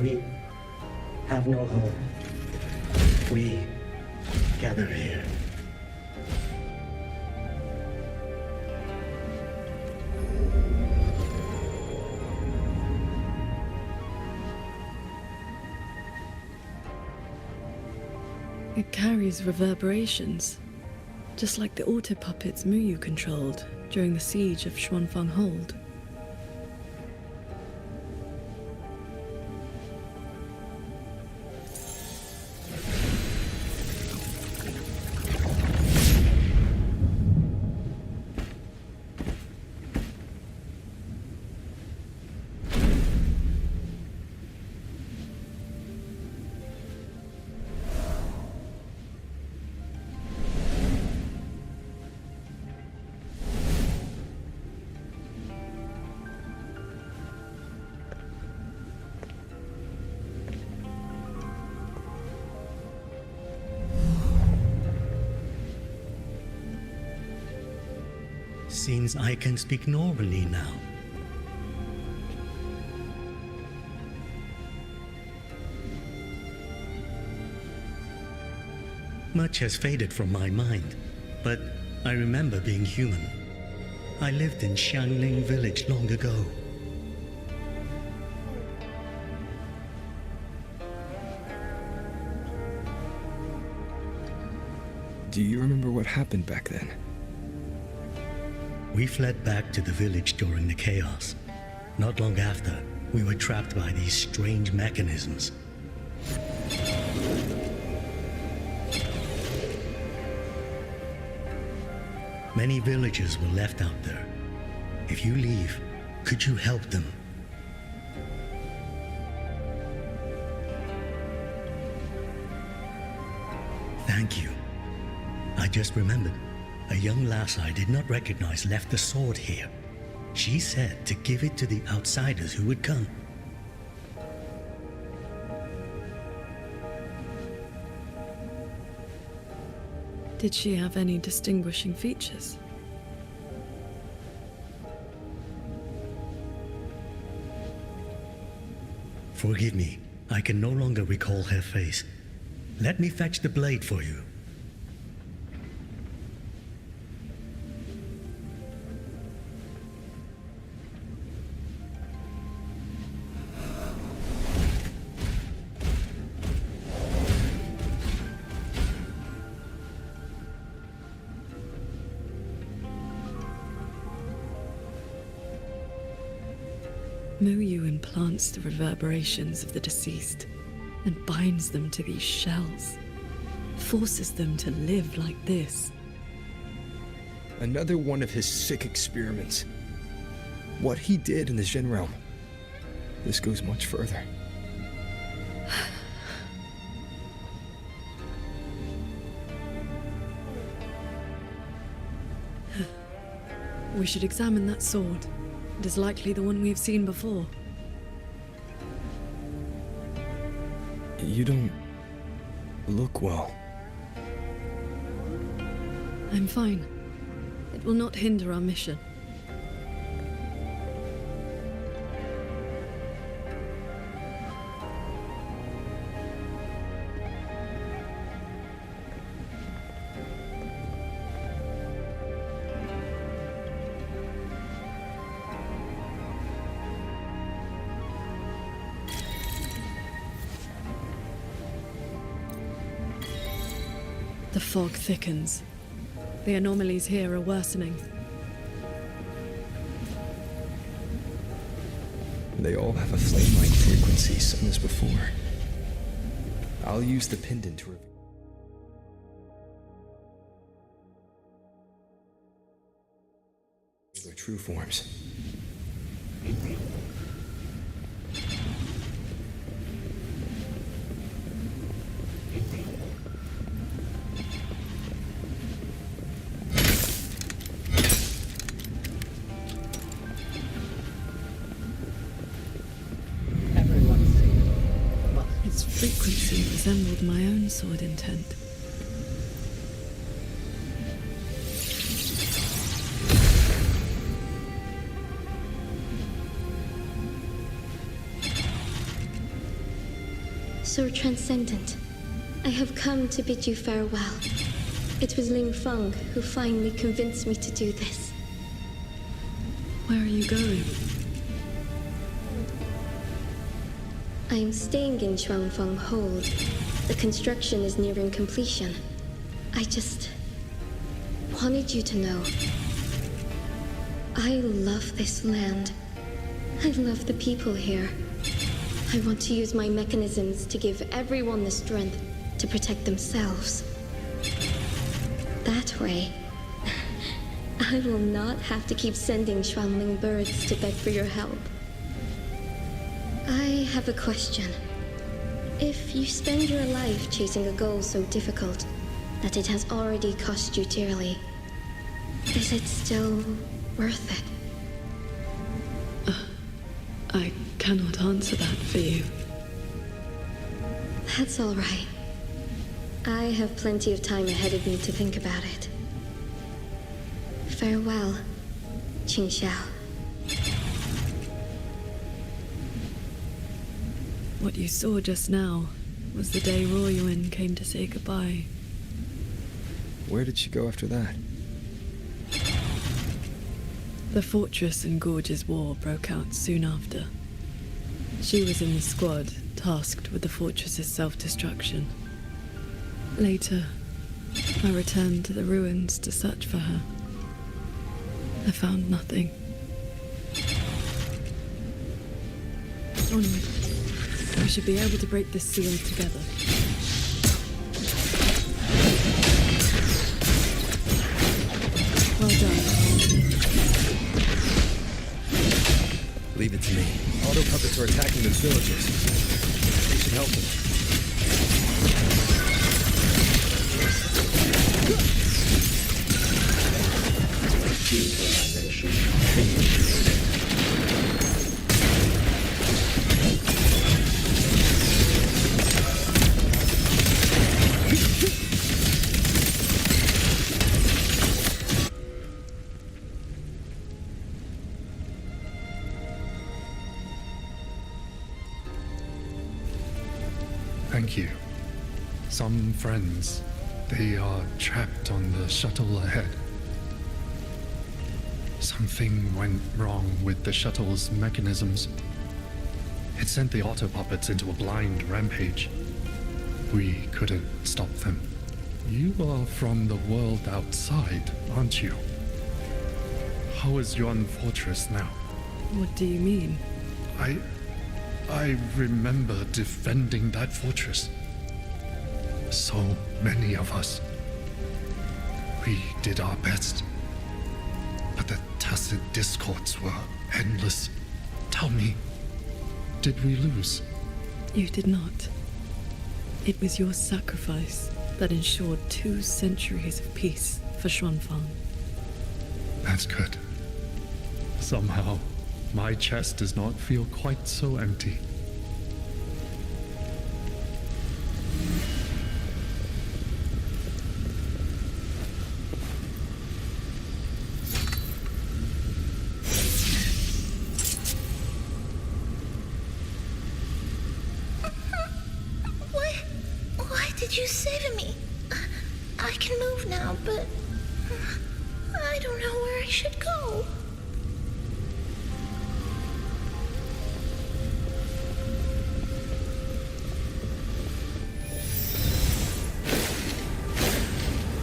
We have no home. We gather here. It carries reverberations, just like the auto puppets Muyu controlled during the siege of Xuanfeng Hold. Seems I can speak normally now. Much has faded from my mind, but I remember being human. I lived in Xiangling village long ago. Do you remember what happened back then? We fled back to the village during the chaos. Not long after, we were trapped by these strange mechanisms. Many villagers were left out there. If you leave, could you help them? Thank you. I just remembered. A young lass I did not recognize left the sword here. She said to give it to the outsiders who would come. Did she have any distinguishing features? Forgive me, I can no longer recall her face. Let me fetch the blade for you. Muyu implants the reverberations of the deceased and binds them to these shells, forces them to live like this. Another one of his sick experiments. What he did in the Jin realm, this goes much further. We should examine that sword. It is likely the one we've seen before. You don't look well. I'm fine. It will not hinder our mission. The fog thickens. The anomalies here are worsening. They all have a flame-like frequency, same as before. I'll use the pendant to reveal their true forms. Its frequency resembled my own sword intent. Sir Transcendent, I have come to bid you farewell. It was Ling Feng who finally convinced me to do this. Where are you going? I am staying in Shuangfeng Hold. The construction is nearing completion. I just wanted you to know. I love this land. I love the people here. I want to use my mechanisms to give everyone the strength to protect themselves. That way, I will not have to keep sending Xuanling birds to beg for your help. I have a question. If you spend your life chasing a goal so difficult that it has already cost you dearly, is it still worth it? I cannot answer that for you. That's all right. I have plenty of time ahead of me to think about it. Farewell, Qing Xiao. What you saw just now was the day Royuin came to say goodbye. Where did she go after that? The Fortress and Gorge's War broke out soon after. She was in the squad tasked with the fortress's self-destruction. Later, I returned to the ruins to search for her. I found nothing. Onward. We should be able to break this seal together. Well done. Leave it to me. Auto puppets are attacking those villagers. We should help them. Thank you. Some friends, they are trapped on the shuttle ahead. Something went wrong with the shuttle's mechanisms. It sent the auto puppets into a blind rampage. We couldn't stop them. You are from the world outside, aren't you? How is Yuan Fortress now? What do you mean? I remember defending that fortress. So many of us. We did our best. But the tacit discords were endless. Tell me, did we lose? You did not. It was your sacrifice that ensured 2 centuries of peace for Xuanfang. That's good. Somehow, my chest does not feel quite so empty. Why did you save me? I can move now, but I don't know where I should go.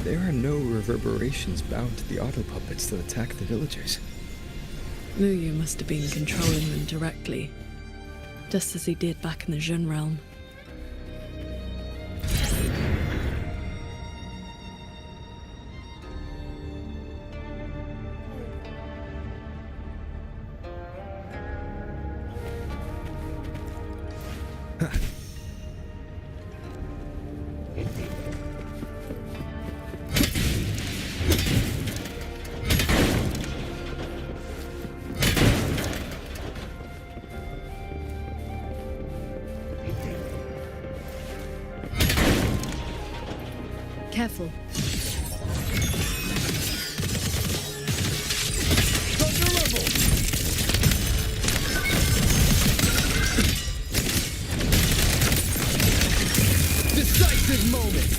There are no reverberations bound to the auto-puppets that attack the villagers. WuWa must have been controlling them directly, just as he did back in the Jun realm. Careful. Decisive moment!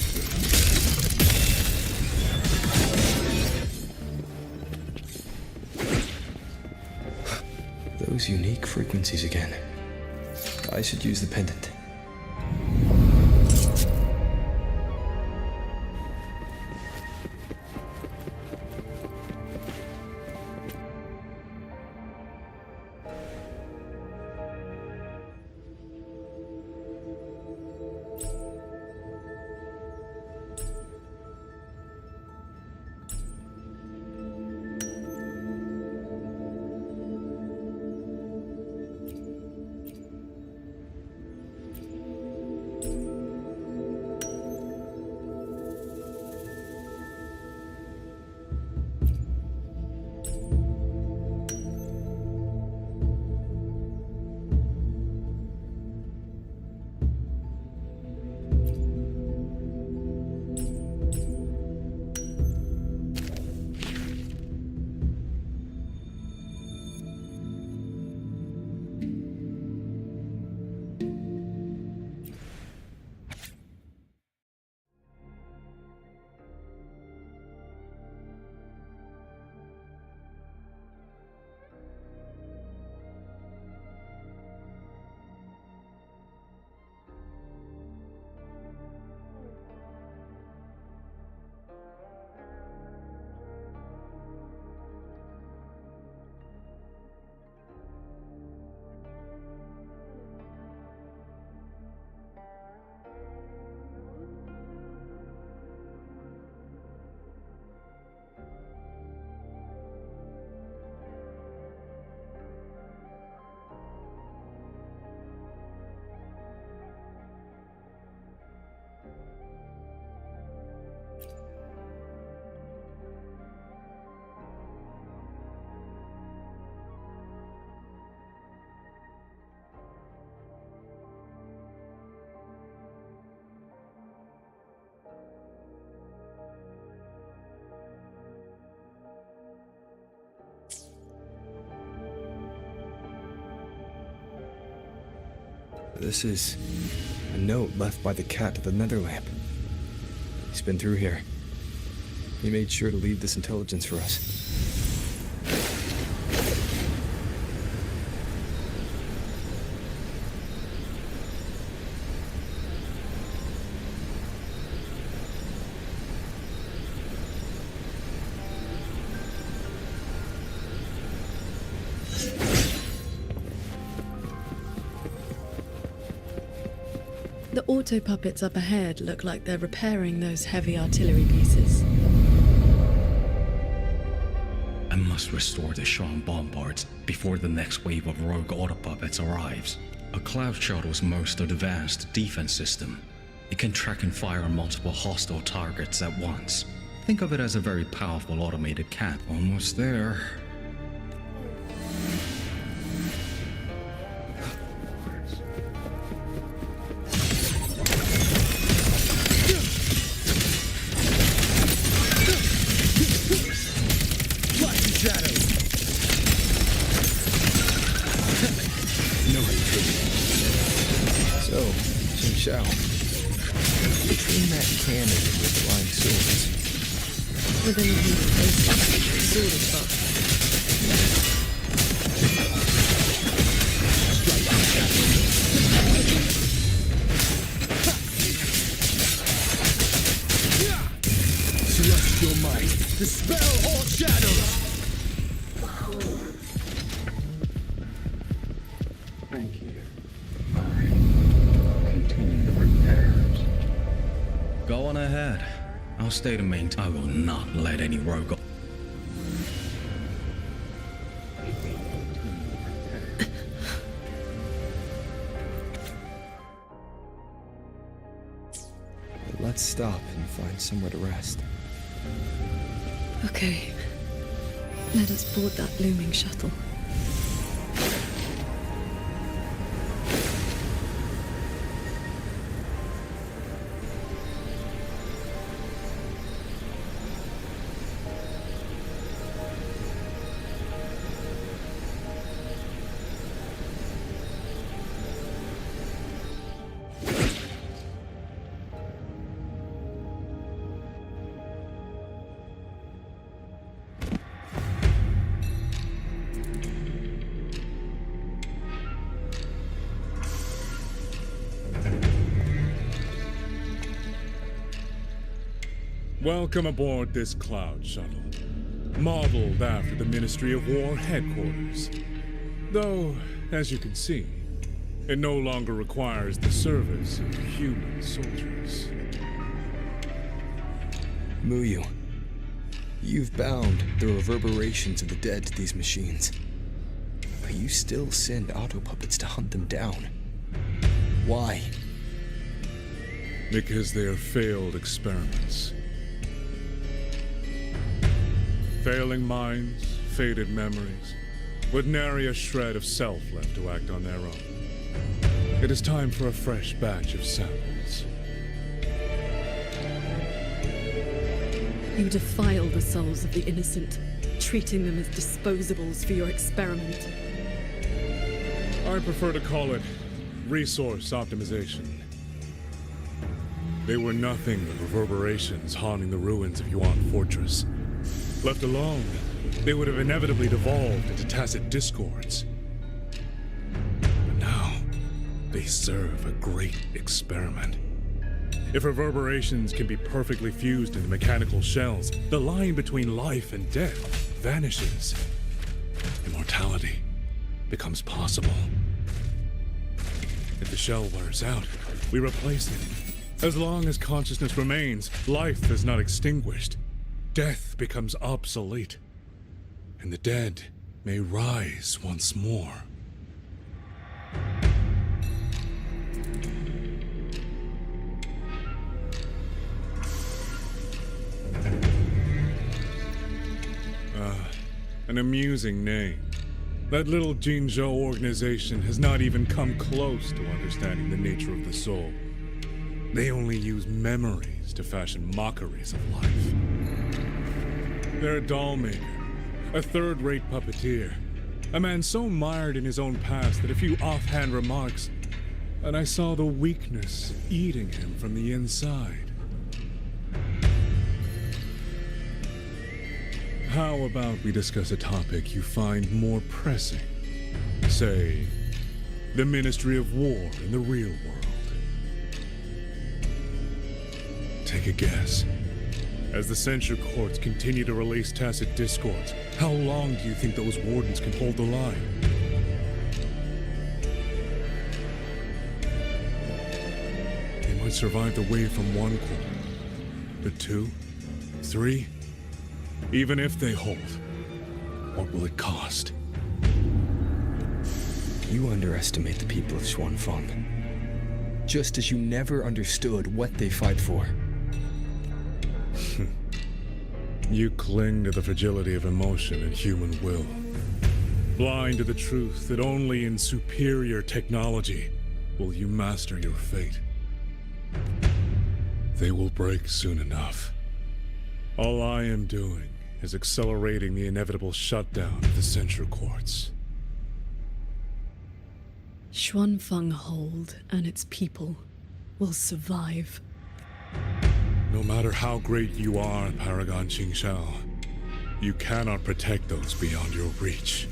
Those unique frequencies again. I should use the pendant. This is a note left by the cat of the Netherlamp. He's been through here. He made sure to leave this intelligence for us. The auto puppets up ahead look like they're repairing those heavy artillery pieces. I must restore the Shan bombards before the next wave of rogue autopuppets arrives. A cloud shuttle's most advanced defense system. It can track and fire on multiple hostile targets at once. Think of it as a very powerful automated cannon. Almost there. Between that cannon and the flying swords. Within 100 paces, sword is far. Celestial might, dispel all shadows! Thank you. Continue repairs. Go on ahead. I'll stay to maintain. I will not let any rogue. Let's stop and find somewhere to rest. Okay. Let us board that looming shuttle. Welcome aboard this cloud shuttle, modeled after the Ministry of War headquarters. Though, as you can see, it no longer requires the service of human soldiers. Muyu, you've bound the reverberations of the dead to these machines. But you still send autopuppets to hunt them down. Why? Because they are failed experiments. Failing minds, faded memories, with nary a shred of self left to act on their own. It is time for a fresh batch of samples. You defile the souls of the innocent, treating them as disposables for your experiment. I prefer to call it resource optimization. They were nothing but reverberations haunting the ruins of Yuan Fortress. Left alone, they would have inevitably devolved into tacit discords. But now, they serve a great experiment. If reverberations can be perfectly fused into mechanical shells, the line between life and death vanishes. Immortality becomes possible. If the shell wears out, we replace it. As long as consciousness remains, life is not extinguished. Death becomes obsolete, and the dead may rise once more. An amusing name. That little Jinzhou organization has not even come close to understanding the nature of the soul. They only use memories to fashion mockeries of life. They're a doll maker, a third-rate puppeteer, a man so mired in his own past that a few offhand remarks, and I saw the weakness eating him from the inside. How about we discuss a topic you find more pressing? Say, the Ministry of War in the real world. Take a guess. As the censure courts continue to release tacit discords, how long do you think those wardens can hold the line? They might survive the wave from one quarter, but 2, 3, even if they hold, What will it cost? You underestimate the people of Xuanfeng. Just as you never understood what they fight for. You cling to the fragility of emotion and human will. Blind to the truth that only in superior technology will you master your fate. They will break soon enough. All I am doing is accelerating the inevitable shutdown of the Central Quartz. Xuanfeng Hold and its people will survive. No matter how great you are, Paragon Qingshao, you cannot protect those beyond your reach.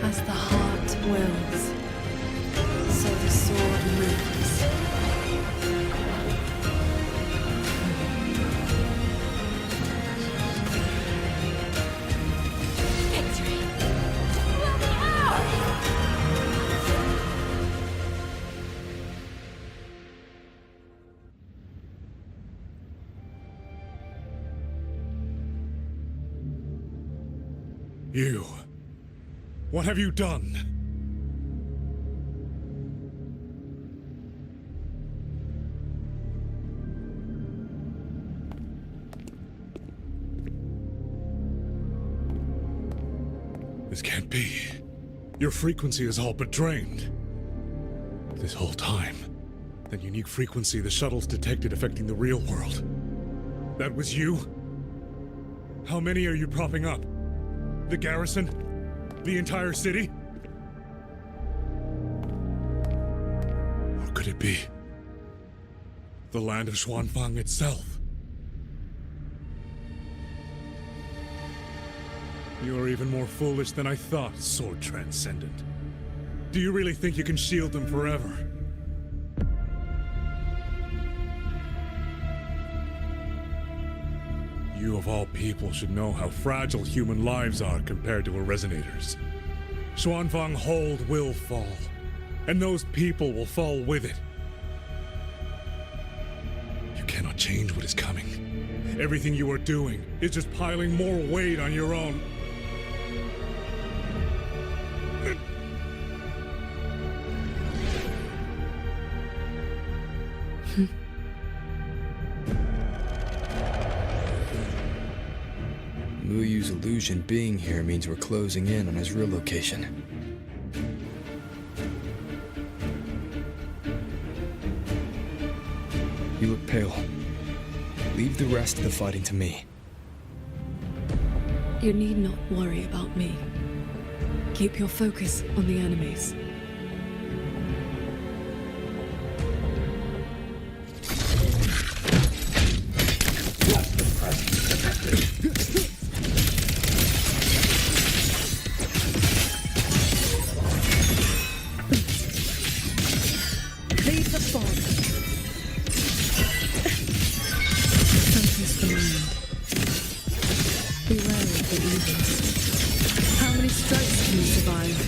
As the heart wills, so the sword moves. Victory! You. What have you done? This can't be. Your frequency is all but drained. This whole time, that unique frequency the shuttles detected affecting the real world. That was you? How many are you propping up? The garrison? The entire city? Or could it be the land of Xuanfeng itself? You are even more foolish than I thought, Sword Transcendent. Do you really think you can shield them forever? You of all people should know how fragile human lives are compared to a Resonator's. Xuanfeng Hold will fall, and those people will fall with it. You cannot change what is coming. Everything you are doing is just piling more weight on your own. Muyu's illusion being here means we're closing in on his real location. You look pale. Leave the rest of the fighting to me. You need not worry about me. Keep your focus on the enemies. Leave the fog. Focus the mind. Be wary of the evils. How many strikes can you survive?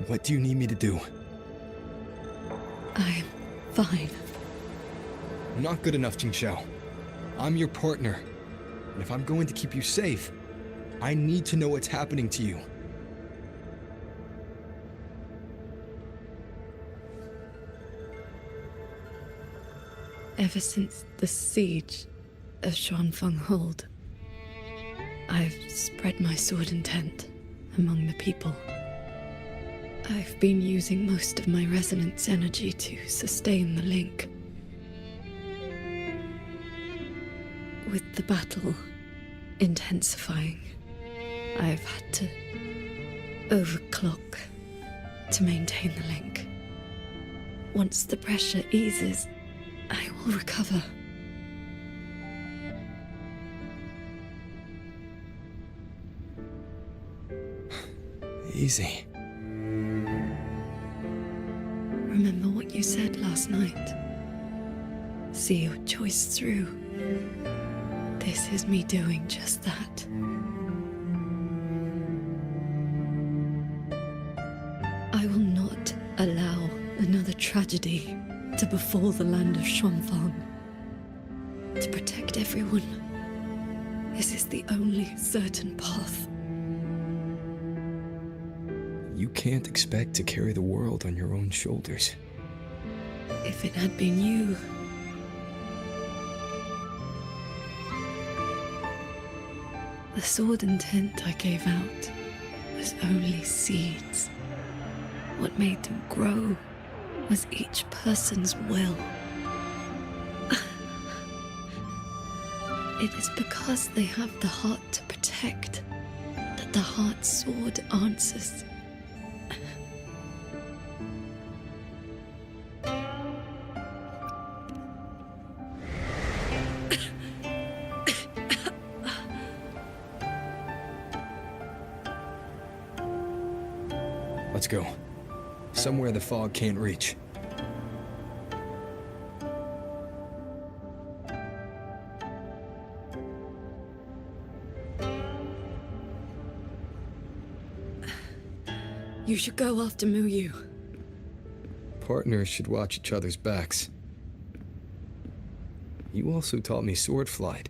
What do you need me to do? I'm fine. Not good enough, Jingxiao. I'm your partner. And if I'm going to keep you safe, I need to know what's happening to you. Ever since the siege of Xuanfeng Hold, I've spread my sword intent among the people. I've been using most of my resonance energy to sustain the link. With the battle intensifying, I've had to overclock to maintain the link. Once the pressure eases, I will recover. Easy. Remember what you said last night. See your choice through. This is me doing just that. I will not allow another tragedy to befall the land of Xuanfang. To protect everyone, this is the only certain path. You can't expect to carry the world on your own shoulders. If it had been you, the sword intent I gave out was only seeds. What made them grow was each person's will. It is because they have the heart to protect that the heart sword answers. Let's go. Somewhere the fog can't reach. You should go after Muyu. Partners should watch each other's backs. You also taught me sword flight.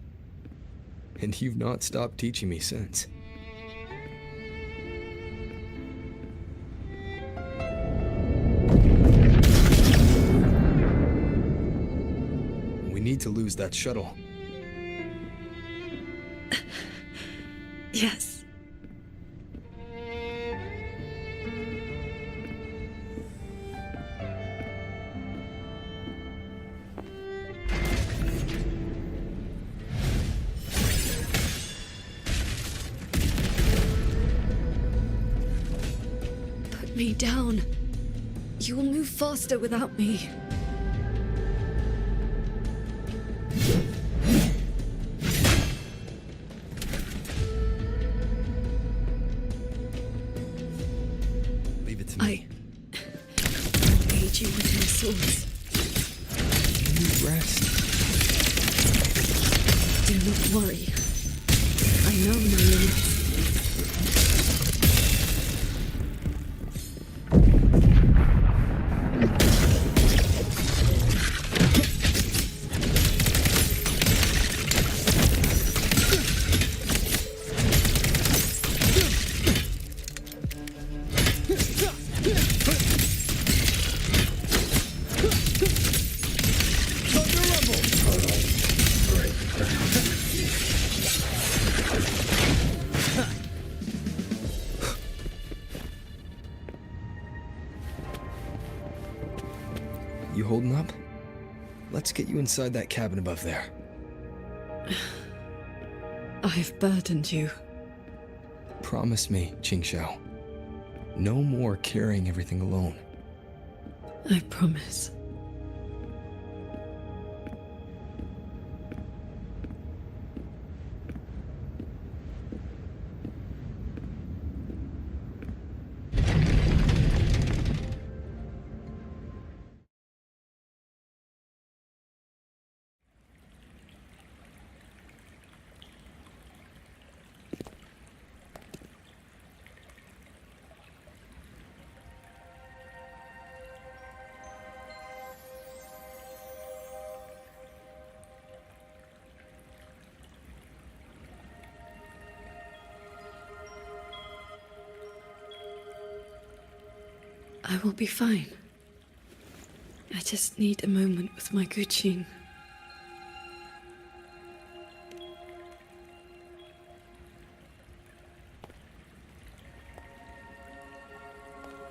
And you've not stopped teaching me since. We need to lose that shuttle. Yes. Put me down. You will move faster without me. Leave it to me. I aid you with my swords. You need rest. Do not worry. I know my limits. You holding up? Let's get you inside that cabin above there. I've burdened you. Promise me, Jingxiao. No more carrying everything alone. I promise. I will be fine. I just need a moment with my Guqin.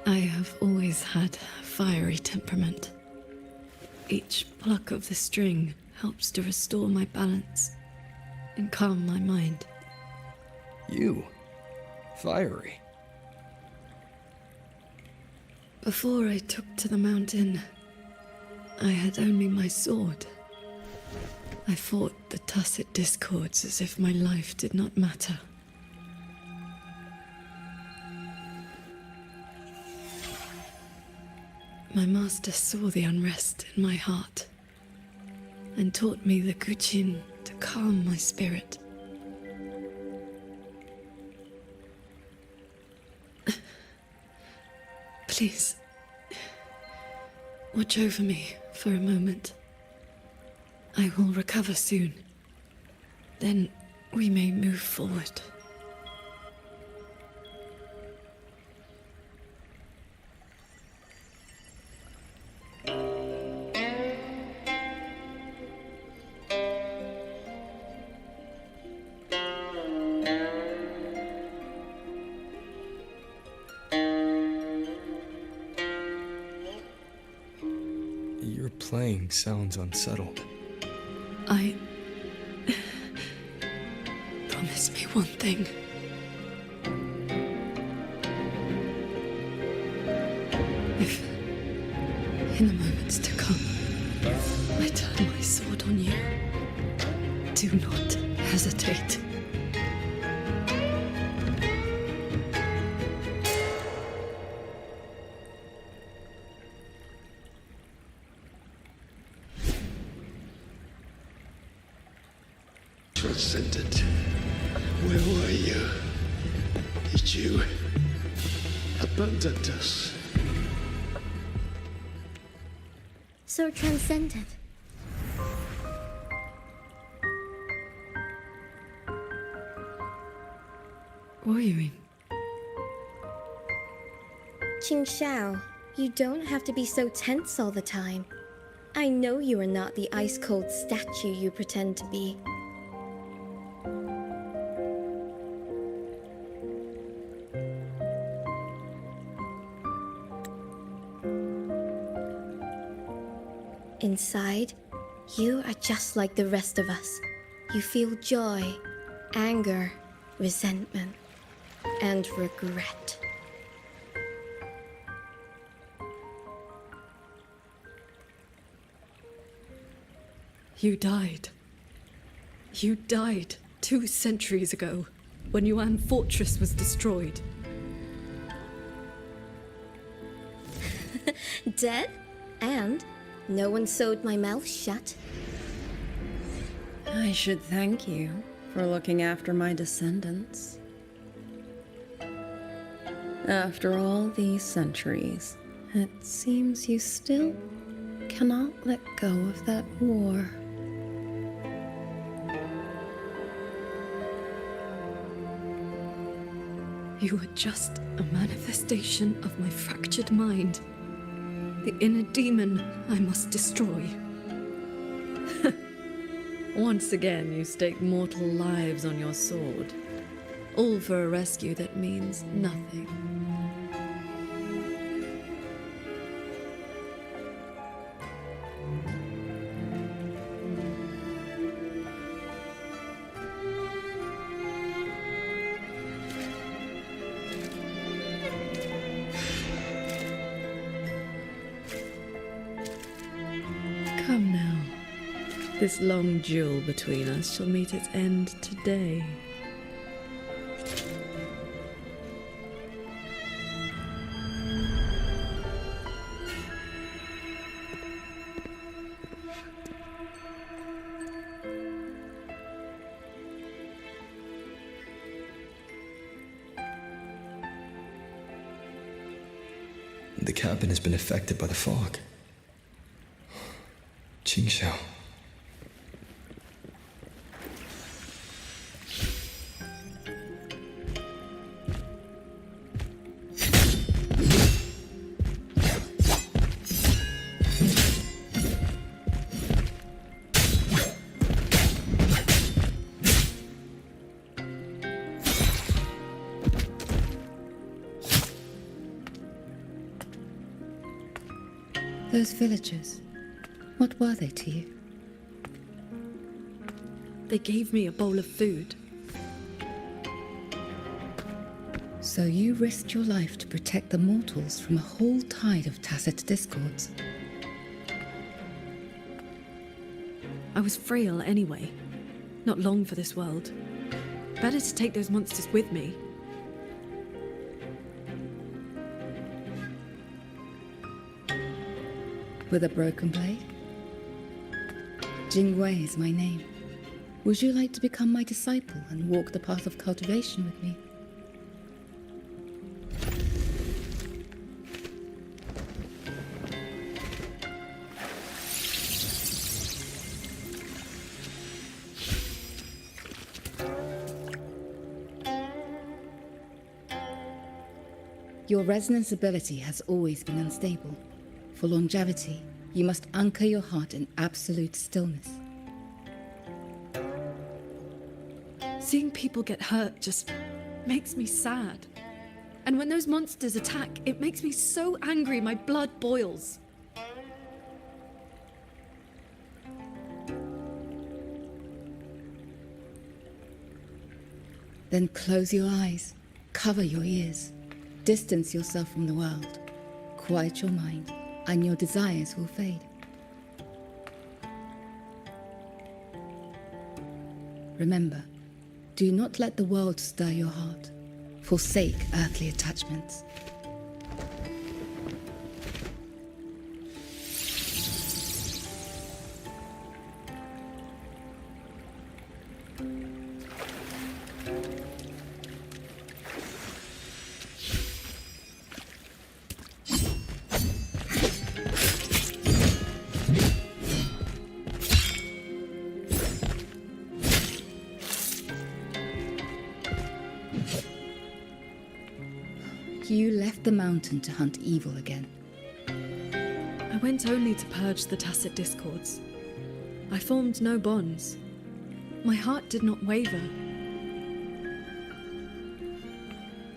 I have always had a fiery temperament. Each pluck of the string helps to restore my balance and calm my mind. You? Fiery? Before I took to the mountain, I had only my sword. I fought the tacit discords as if my life did not matter. My master saw the unrest in my heart and taught me the Guqin to calm my spirit. Please, watch over me for a moment. I will recover soon. Then we may move forward. Your playing sounds unsettled. Promise me one thing. If, in the moments to come, I turn my sword on you, do not hesitate. Transcendent, where were you? Did you abandon us? So transcendent. Wuthering. Qing Xiao, you don't have to be so tense all the time. I know you are not the ice-cold statue you pretend to be. Inside, you are just like the rest of us. You feel joy, anger, resentment, and regret. You died. You died 2 centuries ago, when Yuan Fortress was destroyed. Dead? And no one sewed my mouth shut. I should thank you for looking after my descendants. After all these centuries, it seems you still cannot let go of that war. You were just a manifestation of my fractured mind. The inner demon I must destroy. Once again, you stake mortal lives on your sword. All for a rescue that means nothing. Come now. This long duel between us shall meet its end today. The cabin has been affected by the fog. Qing Xiao. Those villagers, what were they to you? They gave me a bowl of food. So you risked your life to protect the mortals from a whole tide of tacit discords. I was frail anyway. Not long for this world. Better to take those monsters with me. With a broken blade? Jingwei is my name. Would you like to become my disciple and walk the path of cultivation with me? Your resonance ability has always been unstable. For longevity, you must anchor your heart in absolute stillness. Seeing people get hurt just makes me sad. And when those monsters attack, it makes me so angry my blood boils. Then close your eyes, cover your ears, distance yourself from the world, quiet your mind, and your desires will fade. Remember, do not let the world stir your heart. Forsake earthly attachments. You left the mountain to hunt evil again. I went only to purge the tacit discords. I formed no bonds. My heart did not waver.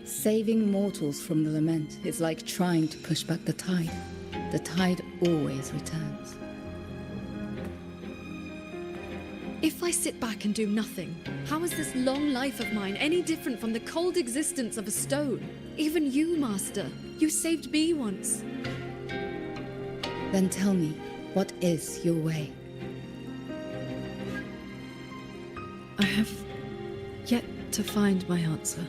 Saving mortals from the lament is like trying to push back the tide. The tide always returns. If I sit back and do nothing, how is this long life of mine any different from the cold existence of a stone? Even you, Master, you saved me once. Then tell me, what is your way? I have yet to find my answer.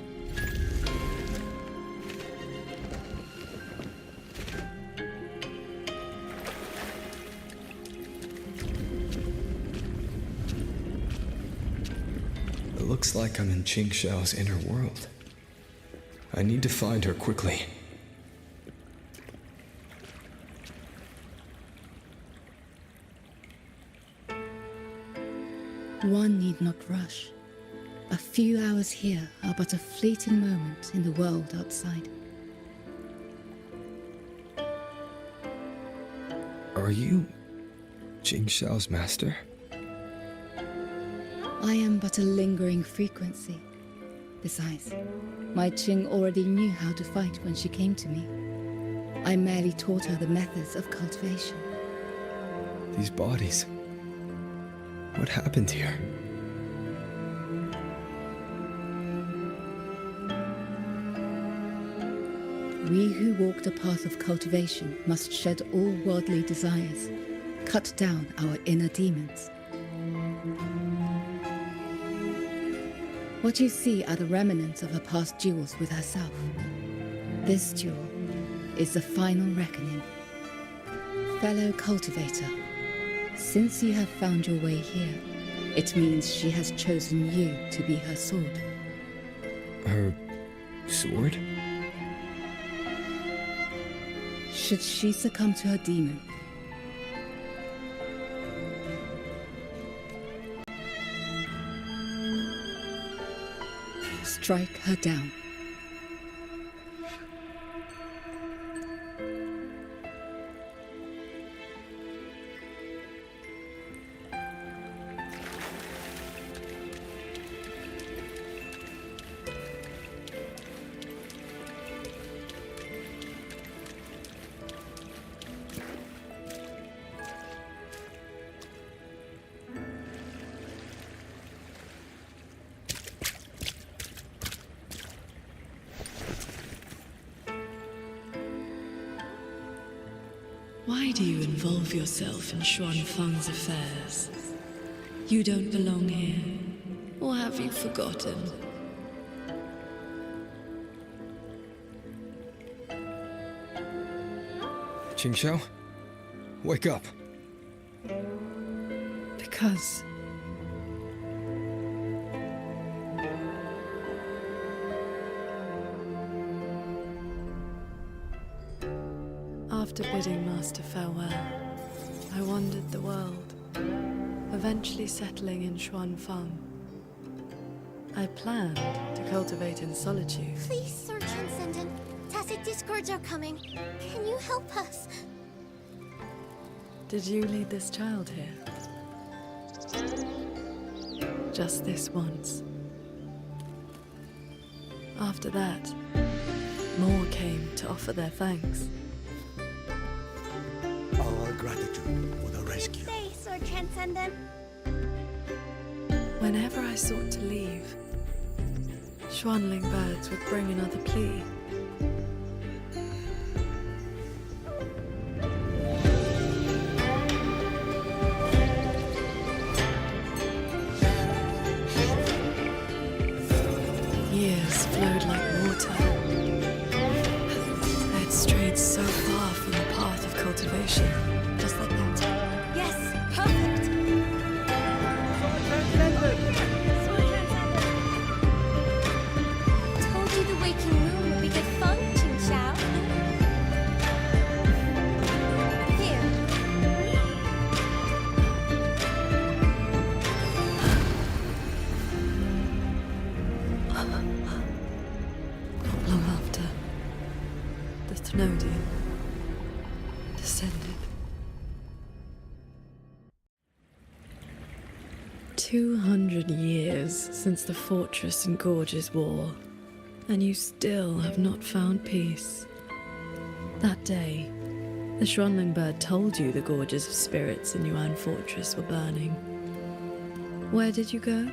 It looks like I'm in Qing Xiao's inner world. I need to find her quickly. One need not rush. A few hours here are but a fleeting moment in the world outside. Are you Qing Xiao's master? I am but a lingering frequency. Besides, my Qing already knew how to fight when she came to me. I merely taught her the methods of cultivation. These bodies. What happened here? We who walk the path of cultivation must shed all worldly desires, cut down our inner demons. What you see are the remnants of her past duels with herself. This duel is the final reckoning. Fellow cultivator, since you have found your way here, it means she has chosen you to be her sword. Her sword? Should she succumb to her demon, strike her down. Why do you involve yourself in Xuanfang's affairs? You don't belong here. Or have you forgotten? Qingxiao, wake up. Because after bidding Master farewell, I wandered the world, eventually settling in Xuanfang. I planned to cultivate in solitude. Please, Sir Transcendent. Tacit discords are coming. Can you help us? Did you lead this child here? Just this once. After that, more came to offer their thanks. Our gratitude for the rescue. Stay, Sir Transcendent. Whenever I sought to leave, Xuanling birds would bring another plea. Years flowed like water. I had strayed so far from the path of cultivation. Just like that. Yes, perfect. Told you the waking moon would be good fun, Qingxiao. Here. Not long after, the Thenodian descended. 200 years since the Fortress and Gorges War, and you still have not found peace. That day, the Xuanling bird told you the Gorges of Spirits in Yuan Fortress were burning. Where did you go?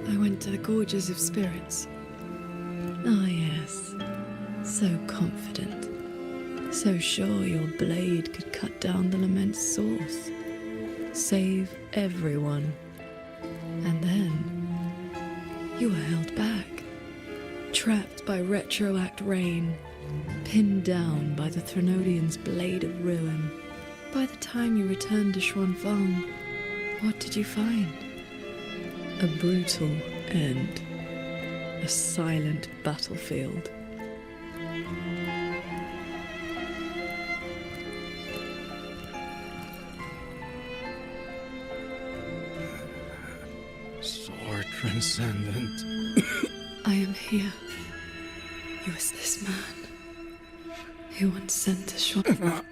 I went to the Gorges of Spirits. Ah, yes. So confident. So sure your blade could cut down the lament's source. Save everyone. And then you were held back. Trapped by retroact rain. Pinned down by the Thenodian's blade of ruin. By the time you returned to Xuanfang, what did you find? A brutal end. A silent battlefield. Sword Transcendent. I am here. Who is this man? Who once sent to Xuanfang?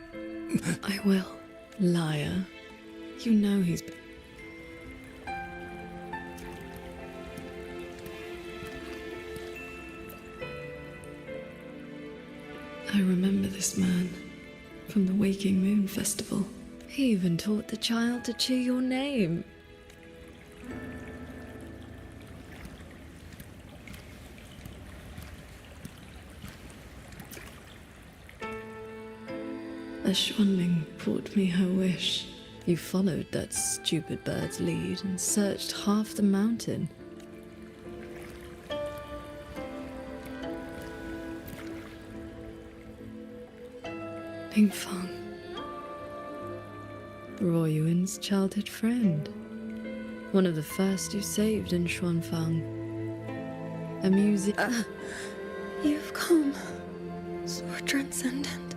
I will. Liar. You know he's... I remember this man from the Waking Moon Festival. He even taught the child to cheer your name. A Xuanling brought me her wish. You followed that stupid bird's lead and searched half the mountain. Pingfang. Ruoyuan's childhood friend. One of the first you saved in Xuanfang. A music... You've come, Sword Transcendent.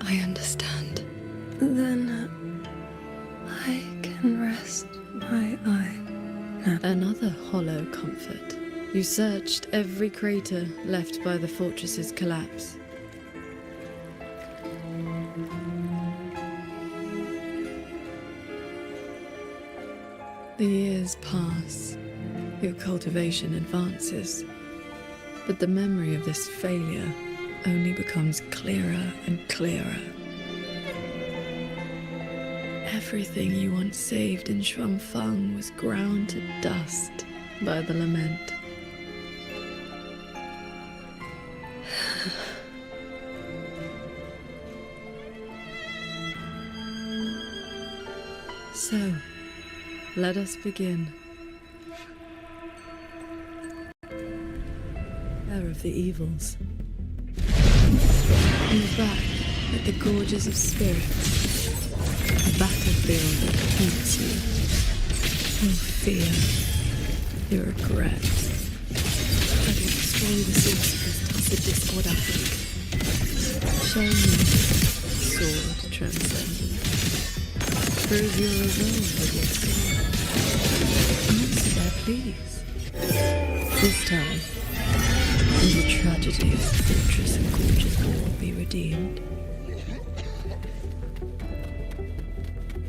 I understand. Then I can rest my eye now. Another hollow comfort. You searched every crater left by the fortress's collapse. The years pass, your cultivation advances, but the memory of this failure only becomes clearer and clearer. Everything you once saved in Xuanfang was ground to dust by the lament. So, let us begin. Pair of the evils. You're back at the Gorges of Spirits. A battlefield that haunts you. Your fear. Your regret. I will destroy the source of this tacit discord outbreak. Show me sword transcendent. Prove your resolve with your sword. Answer their pleas. This time, will the tragedy of the fortress and gorgeous war be redeemed?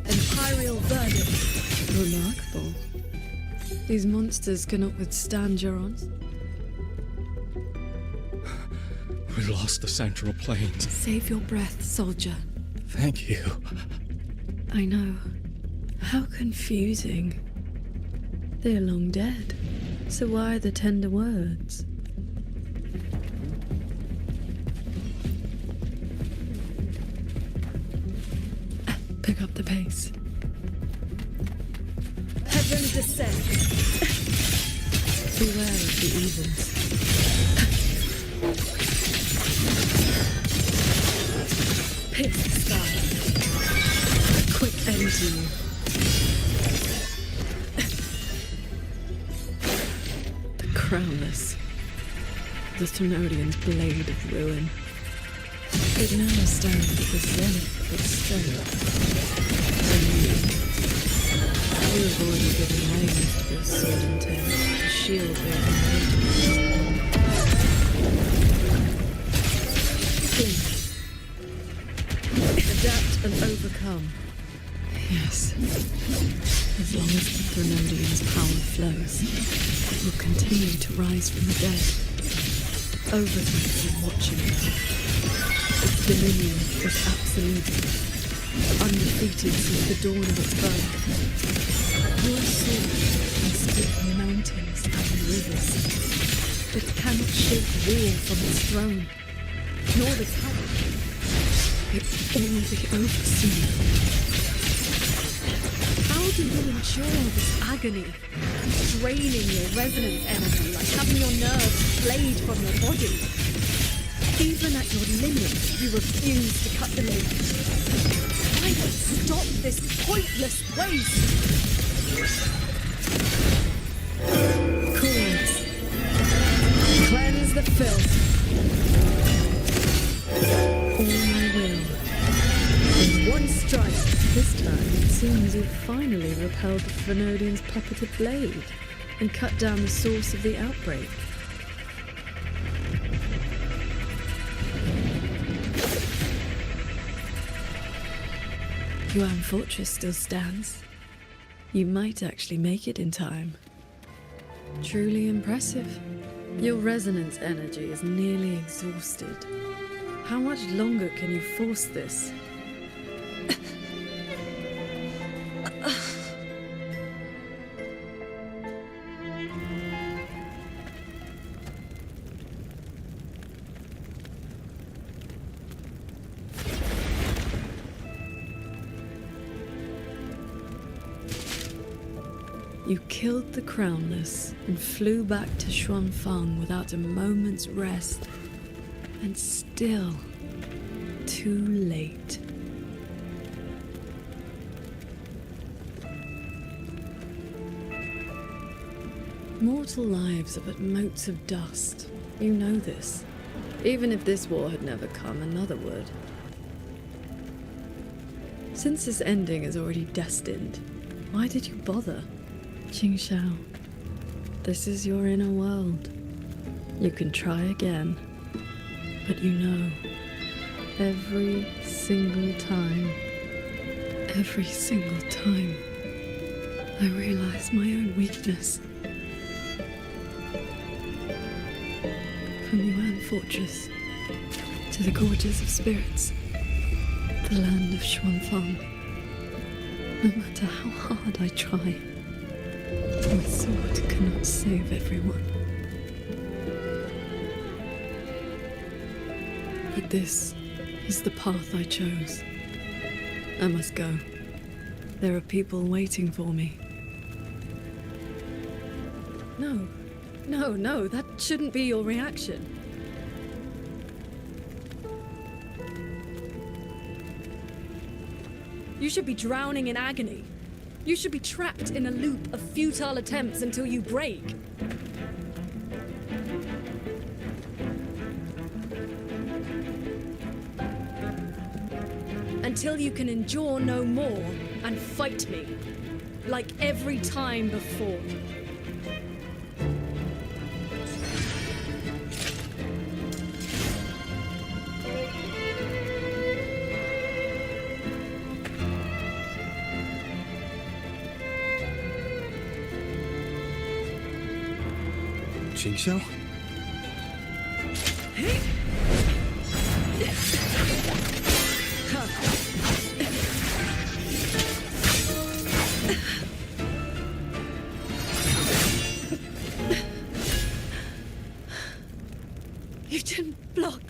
Imperial verdict. Remarkable. These monsters cannot withstand your ons. We lost the central plains. Save your breath, soldier. Thank you. I know. How confusing. They're long dead. So why the tender words? Pick up the pace. Heaven descends. Beware of the evils. Pierce the sky. A quick end to you. The crownless. The Thenodian's blade of ruin. It now stands at the zenith of its strength. You avoided giving names to your sword and tail, the shield bearing. Adapt and overcome. Yes. As long as the Thenodian's power flows, it will continue to rise from the dead. Overthrow is watching now. Its dominion is absolute, undefeated since the dawn of its birth. Your sword can split mountains and rivers, but it cannot shake war from its throne, nor the power. It only oversees. How do you endure this agony, draining your resonance energy like having your nerves flayed from your body? Even at your limit, you refuse to cut the link. Why not stop this pointless waste? Cords. Cleanse the filth. All my will. In one strike. This time, it seems you've finally repelled the Thenodian's puppeted blade and cut down the source of the outbreak. Yuan Fortress still stands. You might actually make it in time. Truly impressive. Your resonance energy is nearly exhausted. How much longer can you force this? You killed the Crownless and flew back to Xuanfang without a moment's rest. And still, too late. Mortal lives are but motes of dust. You know this. Even if this war had never come, another would. Since this ending is already destined, why did you bother? Qing Shao, this is your inner world. You can try again, but you know, every single time, I realize my own weakness. From Yuan Fortress to the Gorges of Spirits, the land of Xuanfang, no matter how hard I try, my sword cannot save everyone. But this is the path I chose. I must go. There are people waiting for me. No, that shouldn't be your reaction. You should be drowning in agony. You should be trapped in a loop of futile attempts until you break. Until you can endure no more and fight me, like every time before. Jingxiao? You didn't block.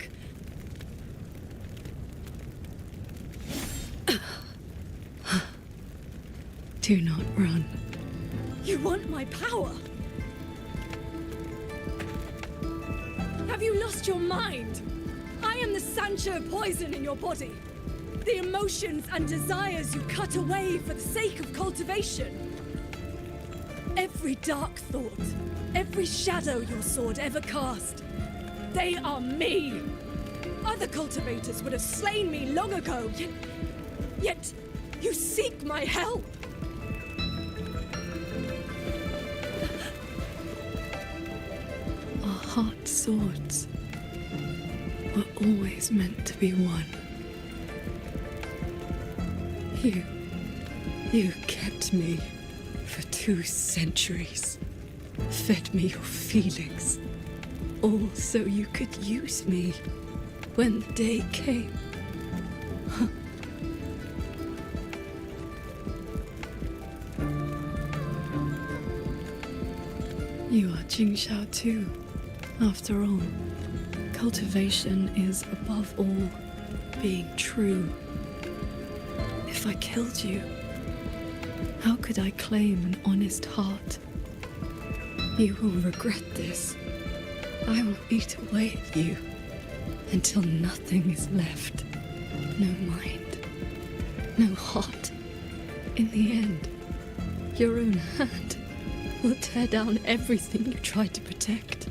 Do not run. You want my power? Have you lost your mind? I am the Sancho poison in your body. The emotions and desires you cut away for the sake of cultivation. Every dark thought, every shadow your sword ever cast, they are me. Other cultivators would have slain me long ago, yet you seek my help. Our heart swords were always meant to be one. You kept me for 2 centuries, fed me your feelings, all so you could use me when the day came. You are Jingxiao too, after all. Cultivation is, above all, being true. If I killed you, how could I claim an honest heart? You will regret this. I will eat away at you until nothing is left. No mind, no heart. In the end, your own hand will tear down everything you tried to protect.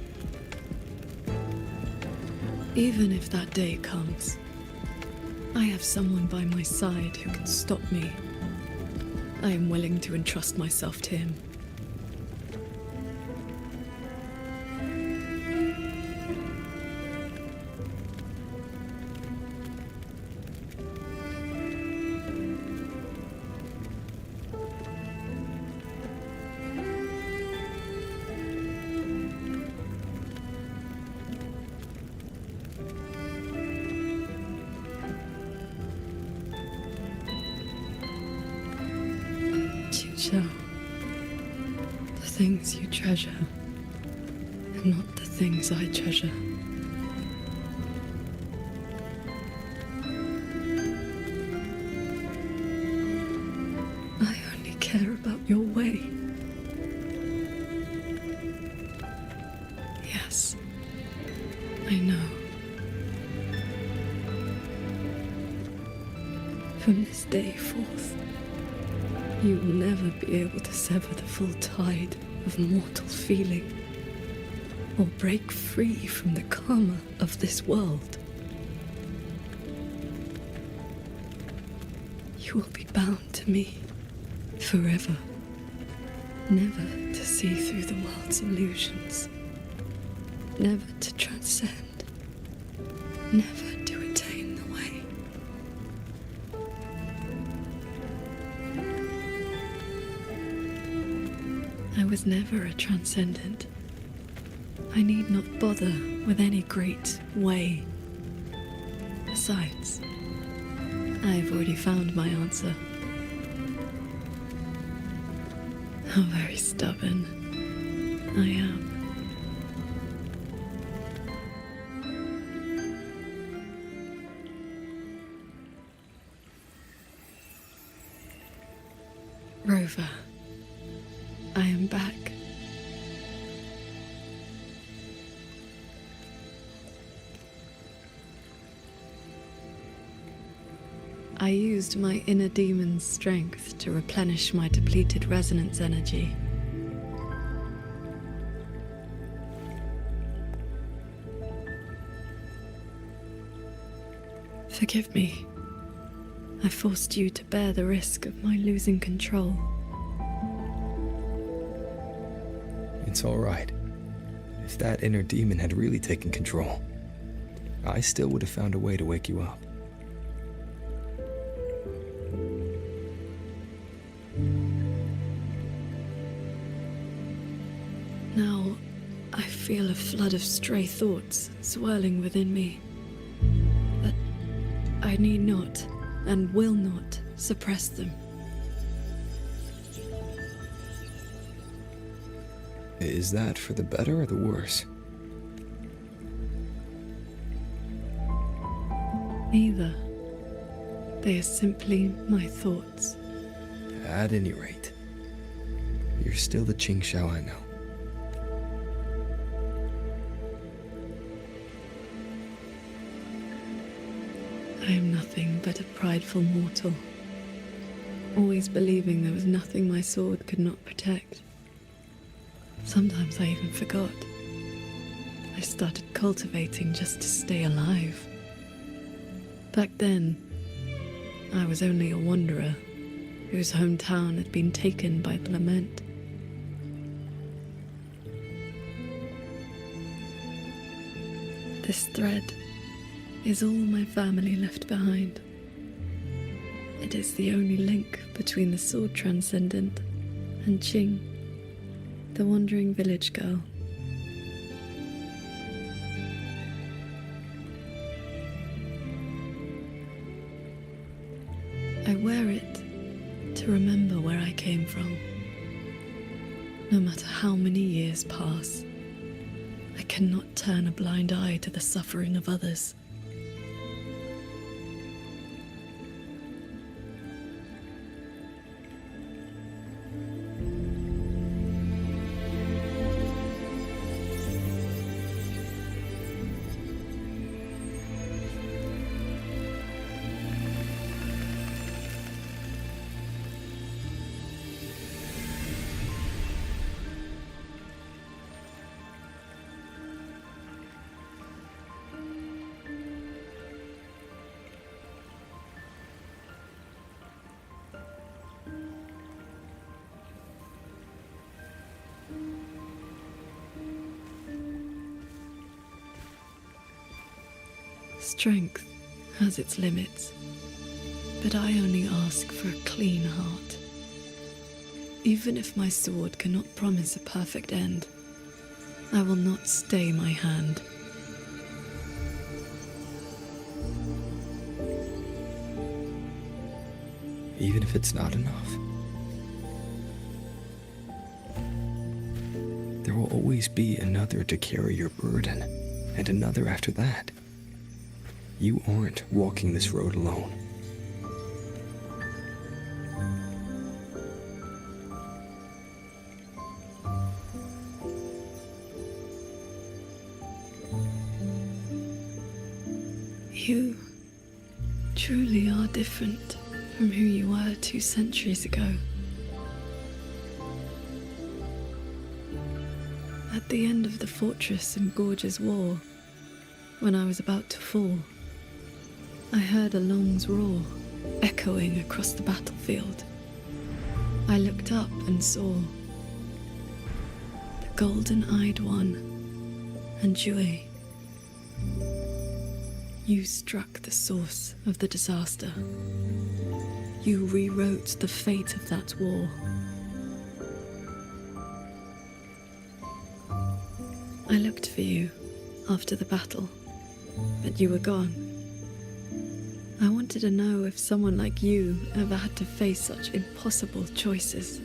Even if that day comes, I have someone by my side who can stop me. I am willing to entrust myself to him. The things you treasure are not the things I treasure. I only care about your way. Yes, I know. From this day forth, you will never be able to sever the full tide of mortal feeling, or break free from the karma of this world. You will be bound to me forever, never to see through the world's illusions, never to transcend, never to attain the way. I was never a transcendent. I need not bother with any great way. Besides, I have already found my answer. How very stubborn I am. Rover, I am back. I used my inner demon's strength to replenish my depleted resonance energy. Forgive me. I forced you to bear the risk of my losing control. It's all right. If that inner demon had really taken control, I still would have found a way to wake you up. Now, I feel a flood of stray thoughts swirling within me. But I need not, and will not, suppress them. Is that for the better or the worse? Neither. They are simply my thoughts. At any rate, you're still the Qing Shao I know. I am nothing but a prideful mortal, always believing there was nothing my sword could not protect. Sometimes I even forgot. I started cultivating just to stay alive. Back then, I was only a wanderer whose hometown had been taken by the lament. This thread is all my family left behind. It is the only link between the sword transcendent and Qing, the wandering village girl. I wear it to remember where I came from. No matter how many years pass, I cannot turn a blind eye to the suffering of others. Strength has its limits, but I only ask for a clean heart. Even if my sword cannot promise a perfect end, I will not stay my hand. Even if it's not enough. There will always be another to carry your burden, and another after that. You aren't walking this road alone. You truly are different from who you were 2 centuries ago. At the end of the fortress in Gorge's war, when I was about to fall, I heard Along's roar echoing across the battlefield. I looked up and saw the golden-eyed one and Jue. You struck the source of the disaster. You rewrote the fate of that war. I looked for you after the battle, but you were gone. I wanted to know if someone like you ever had to face such impossible choices.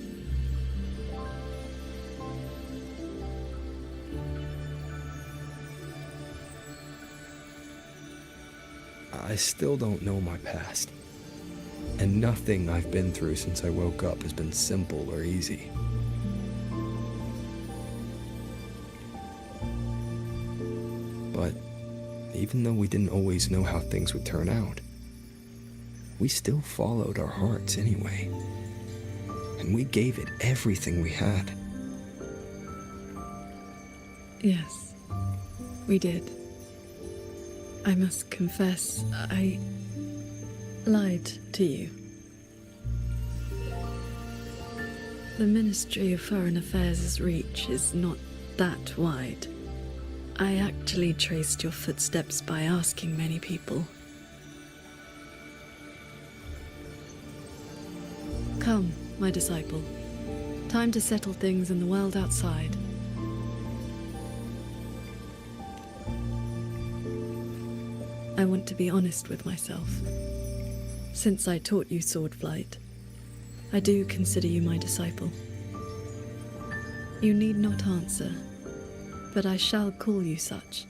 I still don't know my past. And nothing I've been through since I woke up has been simple or easy. But even though we didn't always know how things would turn out, we still followed our hearts anyway. And we gave it everything we had. Yes, we did. I must confess, I lied to you. The Ministry of Foreign Affairs' reach is not that wide. I actually traced your footsteps by asking many people. Come, my disciple. Time to settle things in the world outside. I want to be honest with myself. Since I taught you sword flight, I do consider you my disciple. You need not answer, but I shall call you such,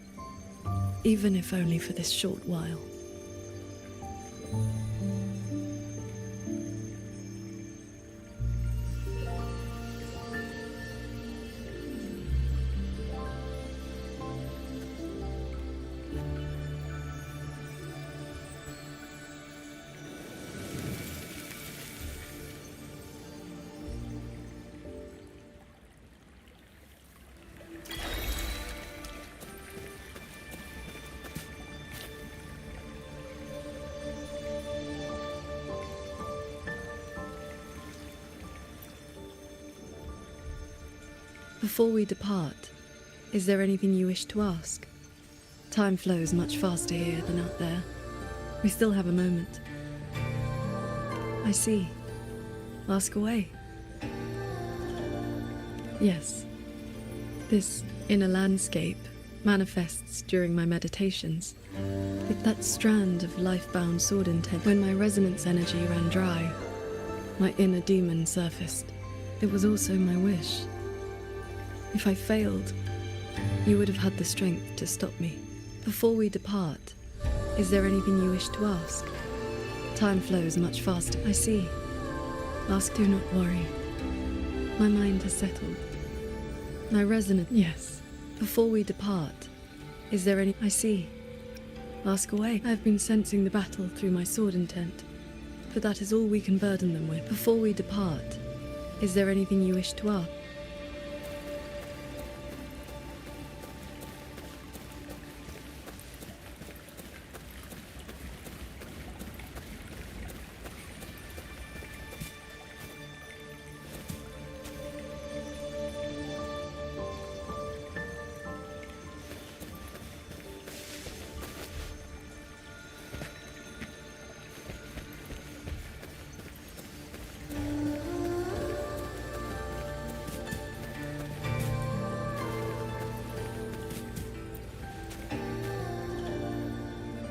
even if only for this short while. Before we depart, is there anything you wish to ask? Time flows much faster here than out there. We still have a moment. I see. Ask away. Yes. This inner landscape manifests during my meditations. With that strand of life-bound sword intent, when my resonance energy ran dry, my inner demon surfaced. It was also my wish. If I failed, you would have had the strength to stop me. Before we depart, is there anything you wish to ask? Time flows much faster. I see. Ask, do not worry. My mind has settled. My resonance. Yes. Before we depart, is there any... I see. Ask away. I've been sensing the battle through my sword intent, but that is all we can burden them with. Before we depart, is there anything you wish to ask?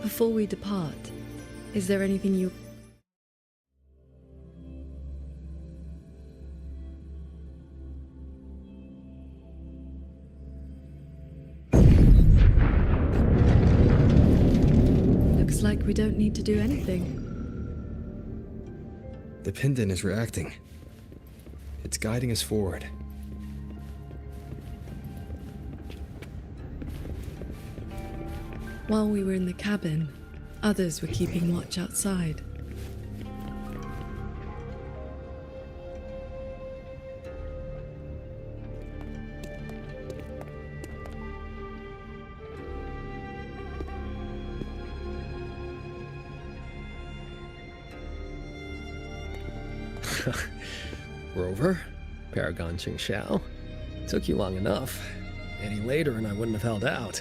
Before we depart, is there anything you... Looks like we don't need to do anything. The pendant is reacting. It's guiding us forward. While we were in the cabin, others were keeping watch outside. Rover, Paragon Ching Xiao. Took you long enough. Any later and I wouldn't have held out.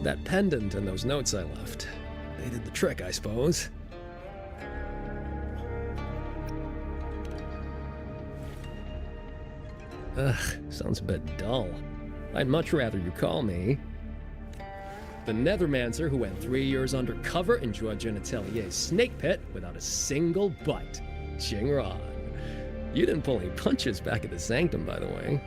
That pendant and those notes I left, they did the trick, I suppose. Ugh, sounds a bit dull. I'd much rather you call me the Nethermancer who went 3 years undercover in Jin Atelier's snake pit without a single bite. Jingron. You didn't pull any punches back at the Sanctum, by the way.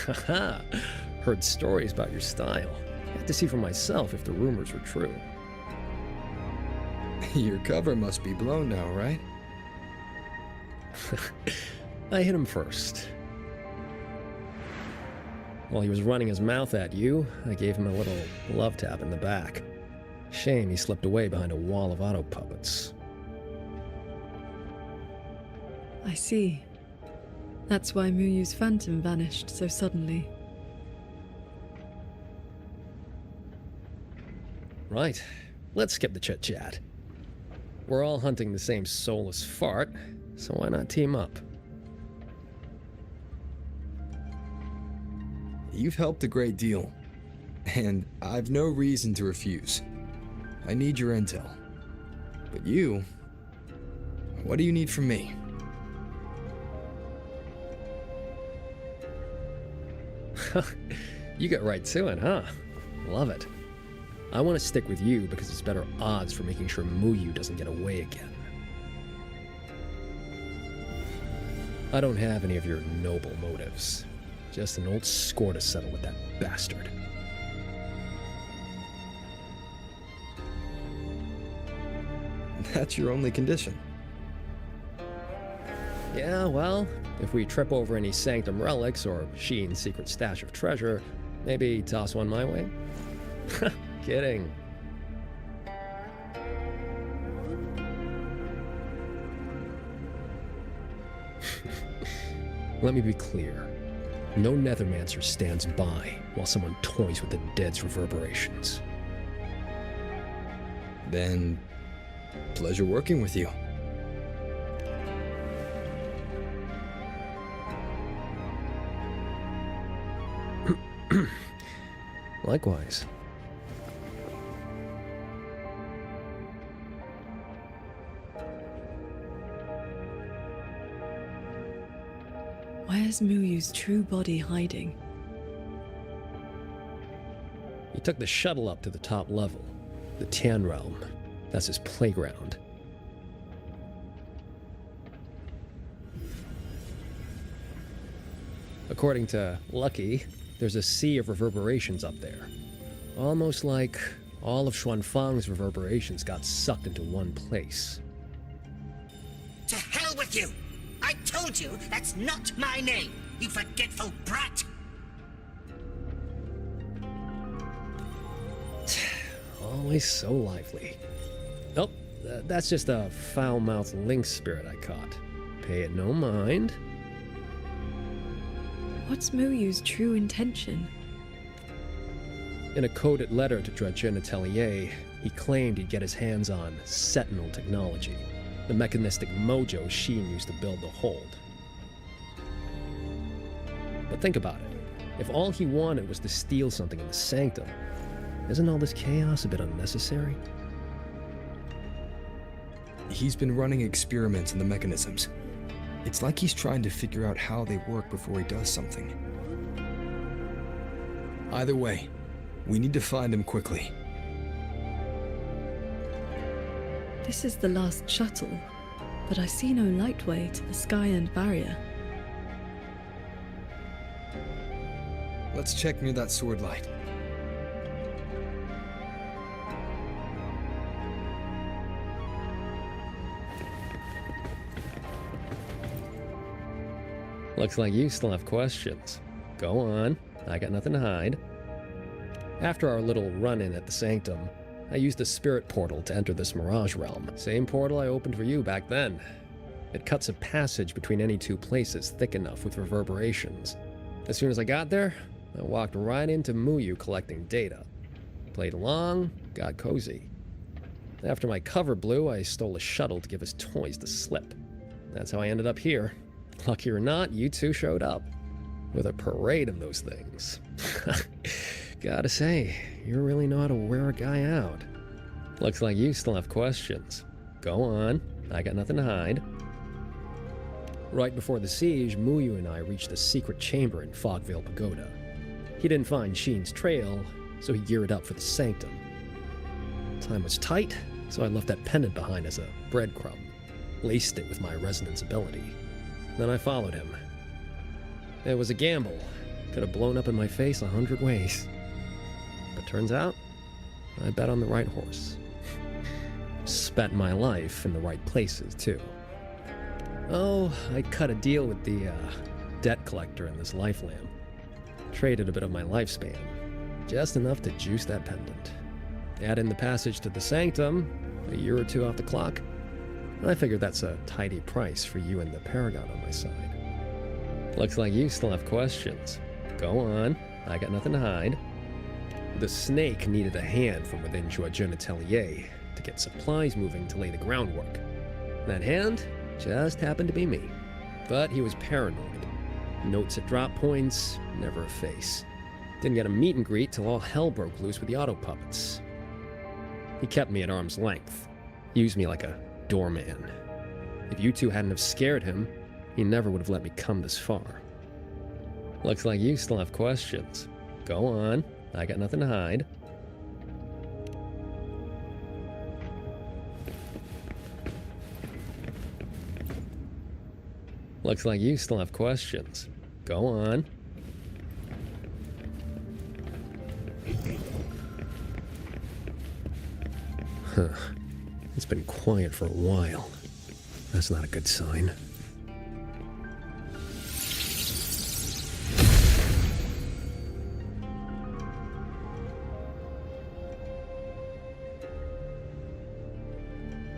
Haha, heard stories about your style. I had to see for myself if the rumors were true. Your cover must be blown now, right? I hit him first. While he was running his mouth at you, I gave him a little love tap in the back. Shame he slipped away behind a wall of auto puppets. I see. That's why Muyu's phantom vanished so suddenly. Right. Let's skip the chit-chat. We're all hunting the same soulless fart, so why not team up? You've helped a great deal, and I've no reason to refuse. I need your intel. But you, what do you need from me? You get right to it, huh? Love it. I want to stick with you because it's better odds for making sure Muyu doesn't get away again. I don't have any of your noble motives. Just an old score to settle with that bastard. That's your only condition? Yeah, well, if we trip over any Sanctum relics or Sheen's secret stash of treasure, maybe toss one my way? Kidding. Let me be clear. No Nethermancer stands by while someone toys with the dead's reverberations. Then, pleasure working with you. Likewise. Where's Muyu's true body hiding? He took the shuttle up to the top level, the Tian Realm. That's his playground. According to Lucky, there's a sea of reverberations up there. Almost like all of Xuanfang's reverberations got sucked into one place. To hell with you! I told you that's not my name, you forgetful brat! Always so lively. Oh, that's just a foul-mouthed lynx spirit I caught. Pay it no mind. What's Muyu's true intention? In a coded letter to Dredgen Atelier, he claimed he'd get his hands on Sentinel technology, the mechanistic mojo Sheen used to build the hold. But think about it. If all he wanted was to steal something in the Sanctum, isn't all this chaos a bit unnecessary? He's been running experiments on the mechanisms. It's like he's trying to figure out how they work before he does something. Either way, we need to find him quickly. This is the last shuttle, but I see no lightway to the sky and barrier. Let's check near that sword light. Looks like you still have questions. Go on, I got nothing to hide. After our little run-in at the Sanctum, I used the spirit portal to enter this Mirage realm. Same portal I opened for you back then. It cuts a passage between any two places thick enough with reverberations. As soon as I got there, I walked right into Muyu collecting data. Played along, got cozy. After my cover blew, I stole a shuttle to give his toys the slip. That's how I ended up here. Lucky or not, you two showed up. With a parade of those things. Gotta say, you really know how to wear a guy out. Looks like you still have questions. Go on, I got nothing to hide. Right before the siege, Muyu and I reached the secret chamber in Fogvale Pagoda. He didn't find Sheen's trail, so he geared up for the Sanctum. Time was tight, so I left that pendant behind as a breadcrumb. Laced it with my resonance ability. Then I followed him. It was a gamble. Could have blown up in my face 100 ways. But turns out, I bet on the right horse. Spent my life in the right places, too. Oh, I cut a deal with the debt collector in this life lamp. Traded a bit of my lifespan. Just enough to juice that pendant. Add in the passage to the sanctum, a year or two off the clock. I figured that's a tidy price for you and the Paragon on my side. Looks like you still have questions. Go on, I got nothing to hide. The snake needed a hand from within Joajin Atelier to get supplies moving to lay the groundwork. That hand just happened to be me. But he was paranoid. Notes at drop points, never a face. Didn't get a meet and greet till all hell broke loose with the auto puppets. He kept me at arm's length. Used me like a doorman. If you two hadn't have scared him, he never would have let me come this far. Looks like you still have questions. Go on, I got nothing to hide. Looks like you still have questions. Go on. Huh. It's been quiet for a while. That's not a good sign.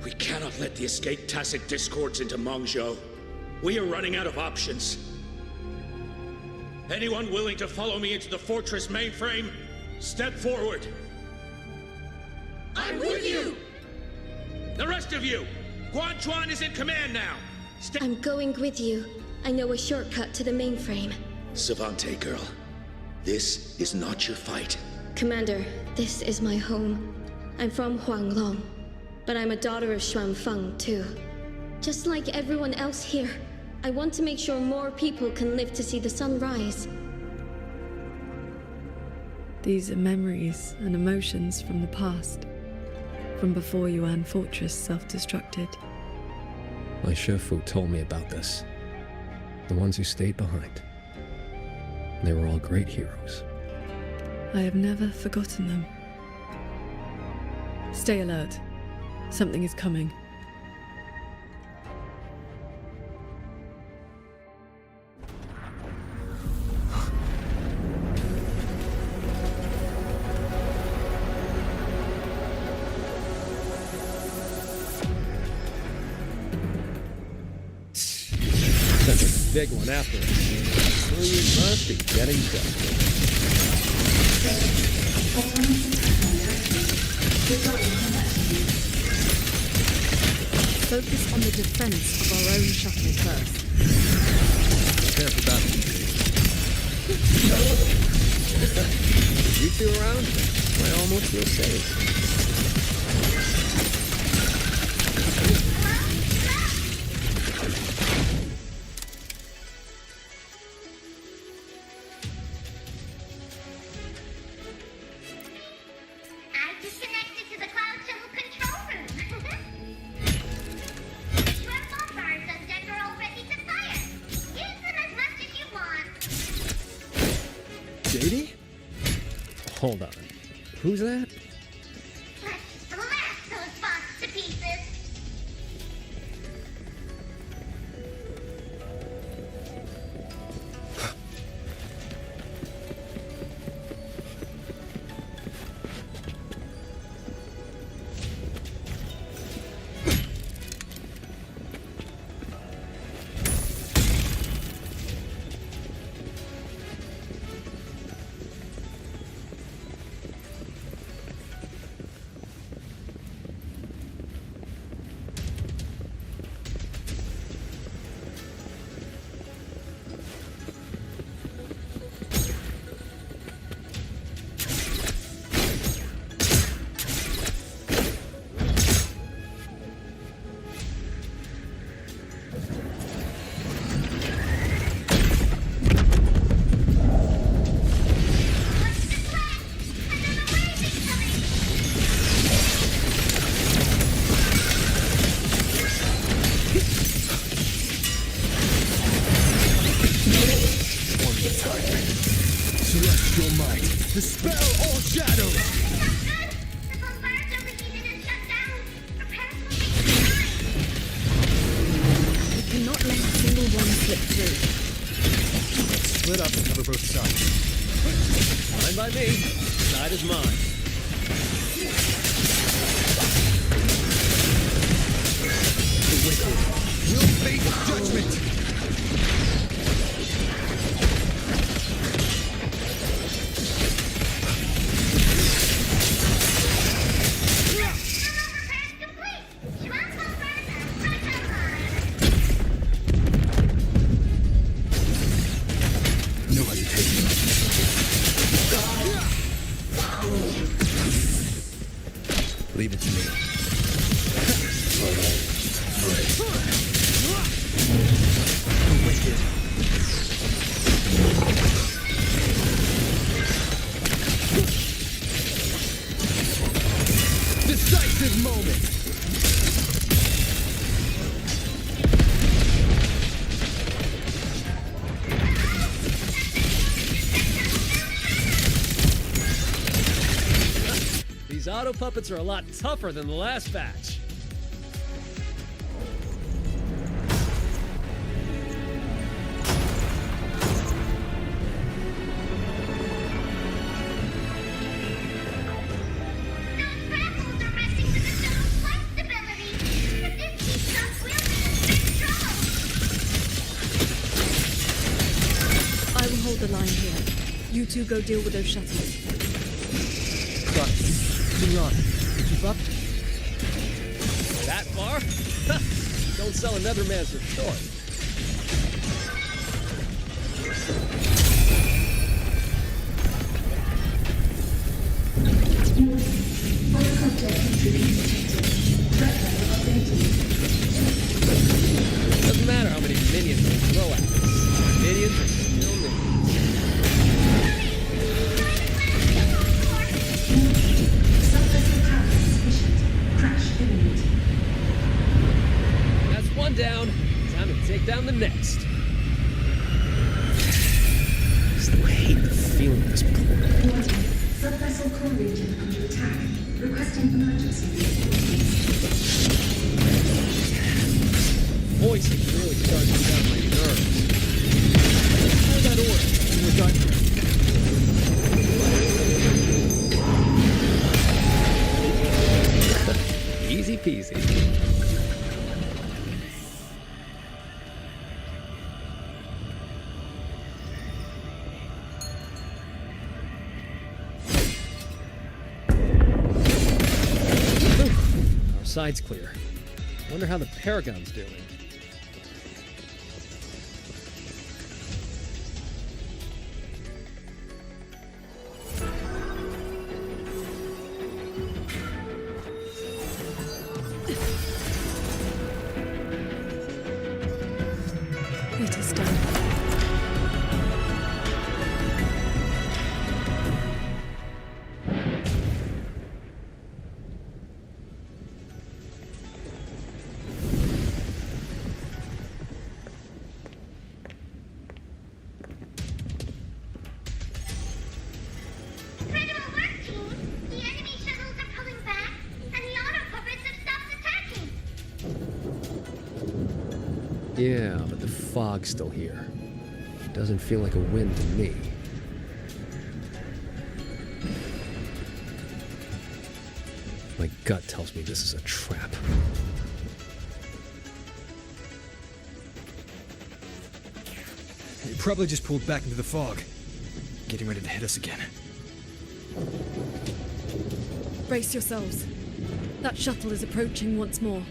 We cannot let the escaped tacit discords into Mongzhou. We are running out of options. Anyone willing to follow me into the fortress mainframe, step forward. I'm with you! The rest of you, Guan Chuan is in command now. I'm going with you. I know a shortcut to the mainframe. Savante girl, this is not your fight. Commander, this is my home. I'm from Huanglong, but I'm a daughter of Xuanfeng too. Just like everyone else here, I want to make sure more people can live to see the sun rise. These are memories and emotions from the past, from before Yuan Fortress self-destructed. My Shifu told me about this. The ones who stayed behind. They were all great heroes. I have never forgotten them. Stay alert. Something is coming. Big one after us. We must be getting desperate. Focus on the defense of our own shuttle first. Prepare for battle. With you two around, I almost feel safe. Hold on. Who's that? Let's blast those bots to pieces! might. Dispel all shadows! We cannot let a single one slip through. Let's split up and cover both sides. Fine by me. Side is mine. The wicked will face judgment! No hesitation. Leave it to me. The wicked. Decisive moment! These auto puppets are a lot tougher than the last batch. I will hold the line here. You two go deal with those shuttles. Got it. Run. Keep up. That far? Don't sell another Mancer short. Doesn't matter how many minions we throw at us. Minions are still minions. That's one down. Time to take down the next. I still hate the feeling of this place. Sub-vessel core region under attack. Requesting emergency. Voice is really starting to get on my nerves. Let's try that order. We're done. Easy peasy. Our side's clear. Wonder how the Paragon's doing. It is done. Incredible work, team! The enemy shuttles are pulling back, and the auto puppets have stopped attacking! Yeah, but the fog's still here. Doesn't feel like a win to me. My gut tells me this is a trap. You probably just pulled back into the fog. Getting ready to hit us again. Brace yourselves. That shuttle is approaching once more.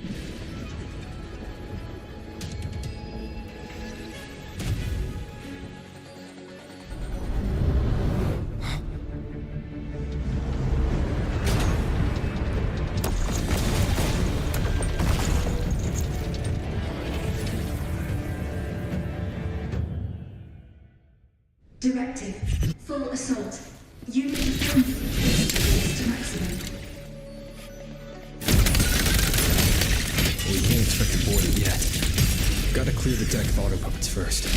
Directive. Full assault. Unit defense to maximum. We can't expect to board it yet. Gotta clear the deck of auto puppets first.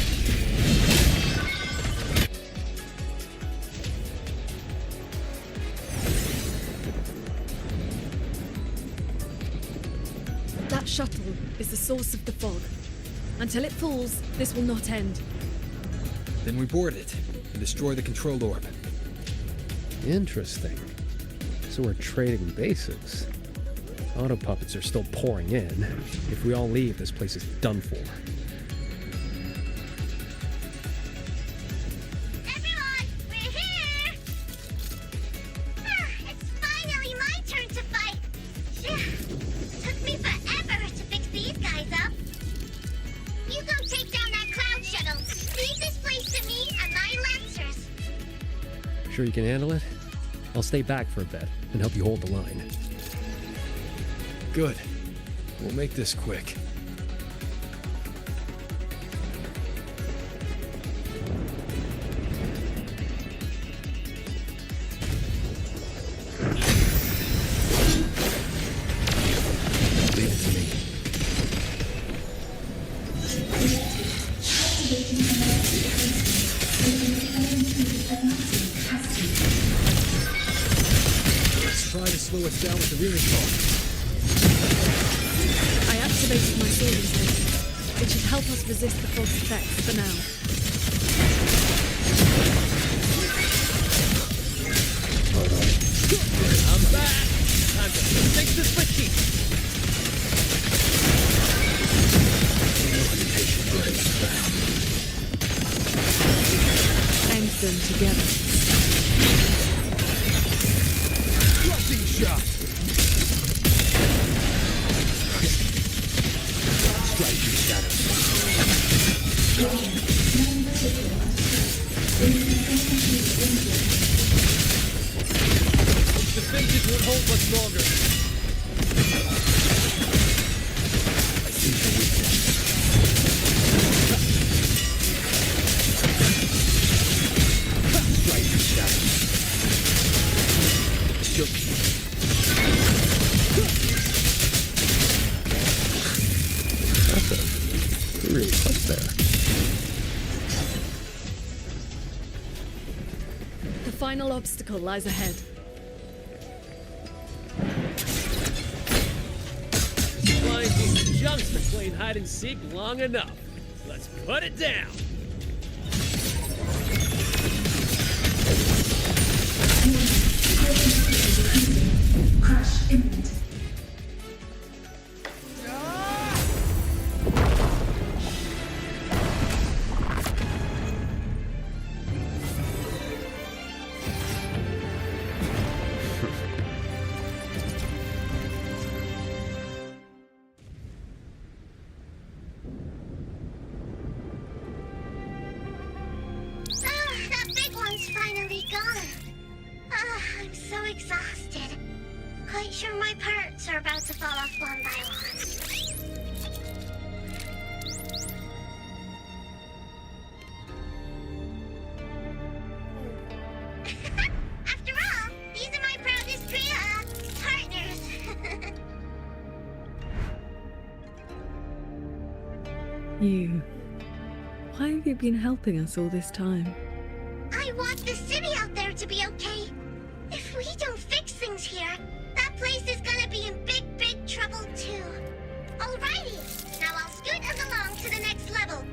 shuttle is the source of the fog. Until it falls, this will not end. Then we board it and destroy the control orb. Interesting. So we're trading bases. Auto puppets are still pouring in. If we all leave, this place is done for. Everyone, we're here! It's finally my turn to fight. Took me forever to fix these guys up. You go take down that cloud shuttle. Leave this place to me and my lancers. Sure you can handle it? I'll stay back for a bit and help you hold the line. Good. We'll make this quick. Leave it to me. Let's try to slow us down with the rear assault. I activated my sword instead. It should help us resist the fog's effects for now. I'm back! Time to fix this for cheap! End them together. Crushing shot! Striking shadows. Defenses won't hold much longer. I see the weakness. Striking shadows. Shook. Impressive. Really close there. The final obstacle lies ahead. Flying piece of junk's been playing hide and seek long enough. Let's put it down. Crash imminent. That big one's finally gone. I'm so exhausted. Quite sure my parts are about to fall off one by one. After all, these are my proudest partners. You. Why have you been helping us all this time? I want the city out there to be okay. If we don't fix things here, that place is gonna be in big, big trouble too. Alrighty, now I'll scoot us along to the next level.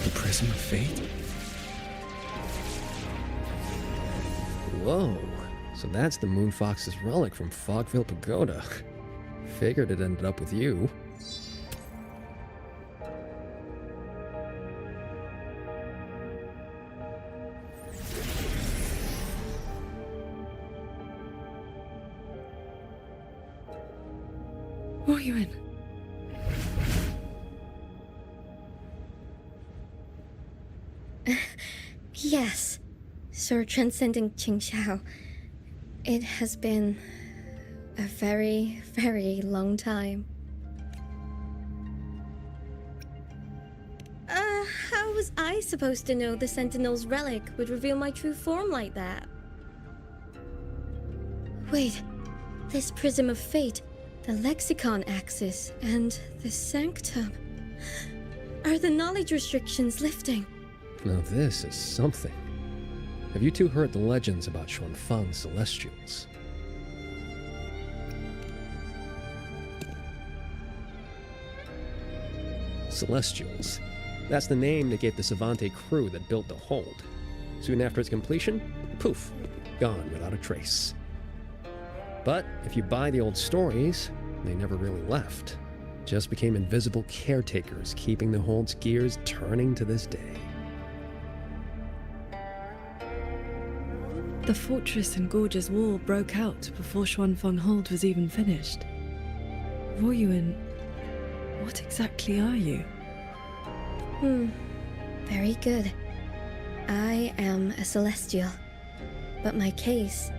The Prism of Fate? Whoa. So that's the Moonfox's relic from Fogville Pagoda. Figured it ended up with you. Yuan. Yes, Sir Transcendent Qingxiao. It has been a very, very long time. How was I supposed to know the Sentinel's relic would reveal my true form like that? Wait, this Prism of Fate, the Lexicon Axis, and the Sanctum. Are the knowledge restrictions lifting? Now this is something. Have you two heard the legends about Xuanfang's Celestials? Celestials. That's the name they gave the Savante crew that built the hold. Soon after its completion, poof, gone without a trace. But if you buy the old stories, they never really left. Just became invisible caretakers, keeping the hold's gears turning to this day. The fortress and gorge's wall broke out before Xuanfang Hold was even finished. Ruoyuan, what exactly are you? Very good. I am a Celestial, but my case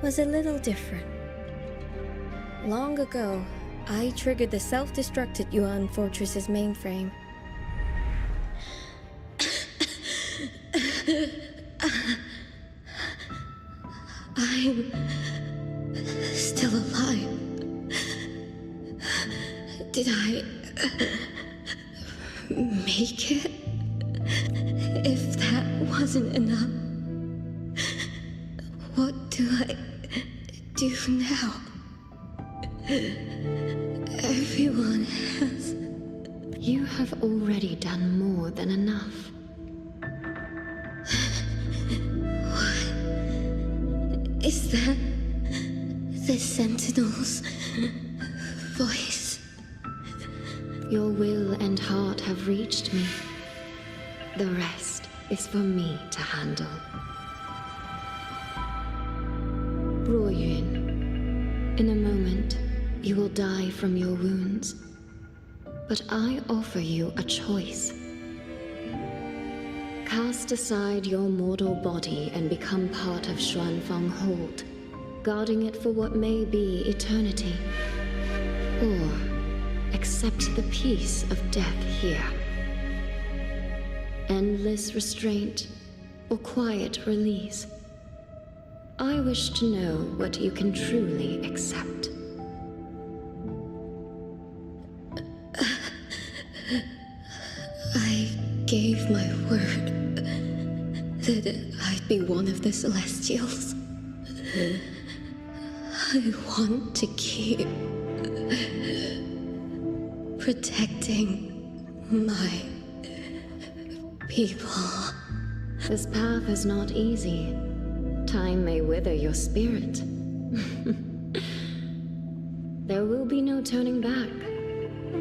was a little different. Long ago, I triggered the self-destructed Yuan Fortress's mainframe. I'm still alive. Did I make it? If that wasn't enough, what do I do now? Everyone has... You have already done more than enough. What? Is that the Sentinel's voice? Your will and heart have reached me. The rest is for me to handle. Ruoyuan, in a moment, you will die from your wounds. But I offer you a choice. Cast aside your mortal body and become part of Xuanfang Hold, guarding it for what may be eternity. Or accept the peace of death here. Endless restraint or quiet release. I wish to know what you can truly accept. I gave my word that I'd be one of the Celestials. I want to keep protecting my people. This path is not easy. Time may wither your spirit. There will be no turning back,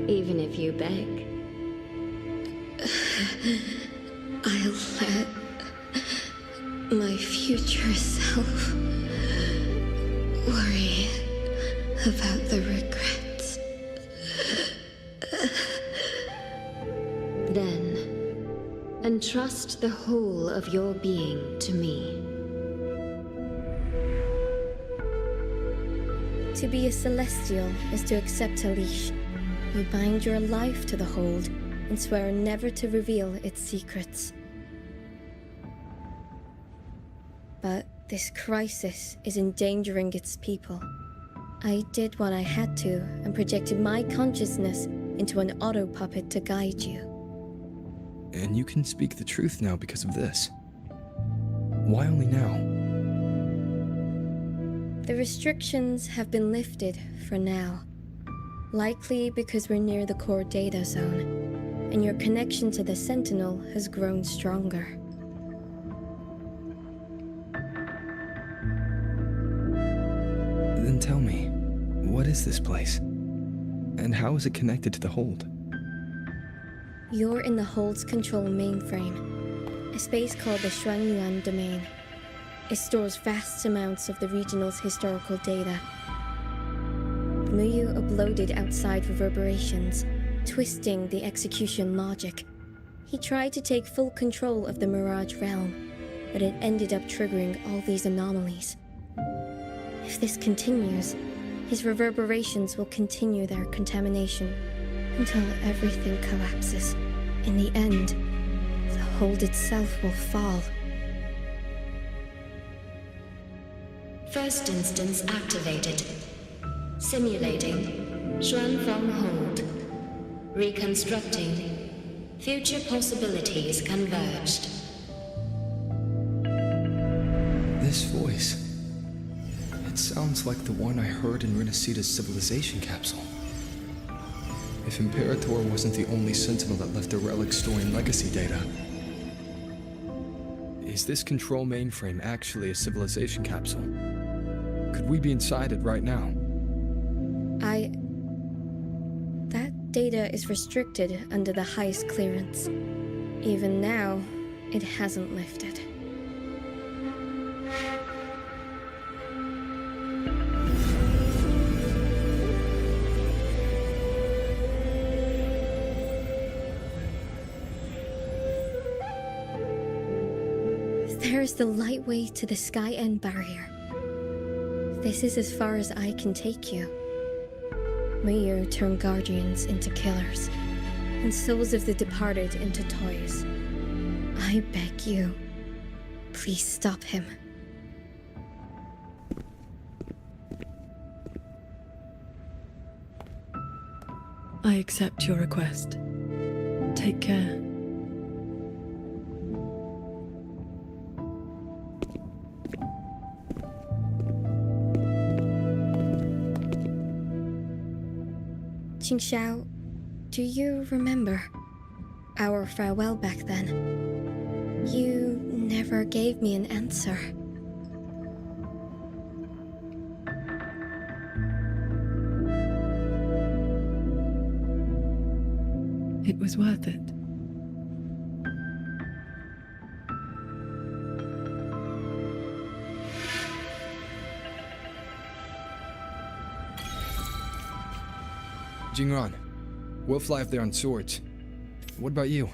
even if you beg. I'll let my future self worry about the regrets. Then, entrust the whole of your being to me. To be a Celestial is to accept a leash. You bind your life to the hold and swear never to reveal its secrets. But this crisis is endangering its people. I did what I had to and projected my consciousness into an auto puppet to guide you. And you can speak the truth now because of this. Why only now? The restrictions have been lifted for now. Likely because we're near the core data zone, and your connection to the Sentinel has grown stronger. Then tell me, what is this place? And how is it connected to the hold? You're in the Hold's control mainframe, a space called the Xuanyuan Domain. It stores vast amounts of the regional's historical data. Muyu uploaded outside reverberations, twisting the execution logic. He tried to take full control of the Mirage realm, but it ended up triggering all these anomalies. If this continues, his reverberations will continue their contamination until everything collapses. In the end, the hold itself will fall. First instance activated. Simulating Xuanfang Hold. Reconstructing. Future possibilities converged. This voice. It sounds like the one I heard in Renacita's civilization capsule. If Imperator wasn't the only sentinel that left a relic storing legacy data, is this control mainframe actually a civilization capsule? Could we be inside it right now? That data is restricted under the highest clearance. Even now, it hasn't lifted. There's the lightway to the Sky End barrier. This is as far as I can take you. May you turn guardians into killers, and souls of the departed into toys. I beg you, please stop him. I accept your request. Take care. Qingxiao, do you remember our farewell back then? You never gave me an answer. It was worth it. Jingran, we'll fly up there on swords. What about you?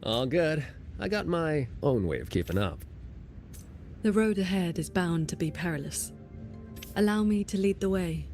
All good. I got my own way of keeping up. The road ahead is bound to be perilous. Allow me to lead the way.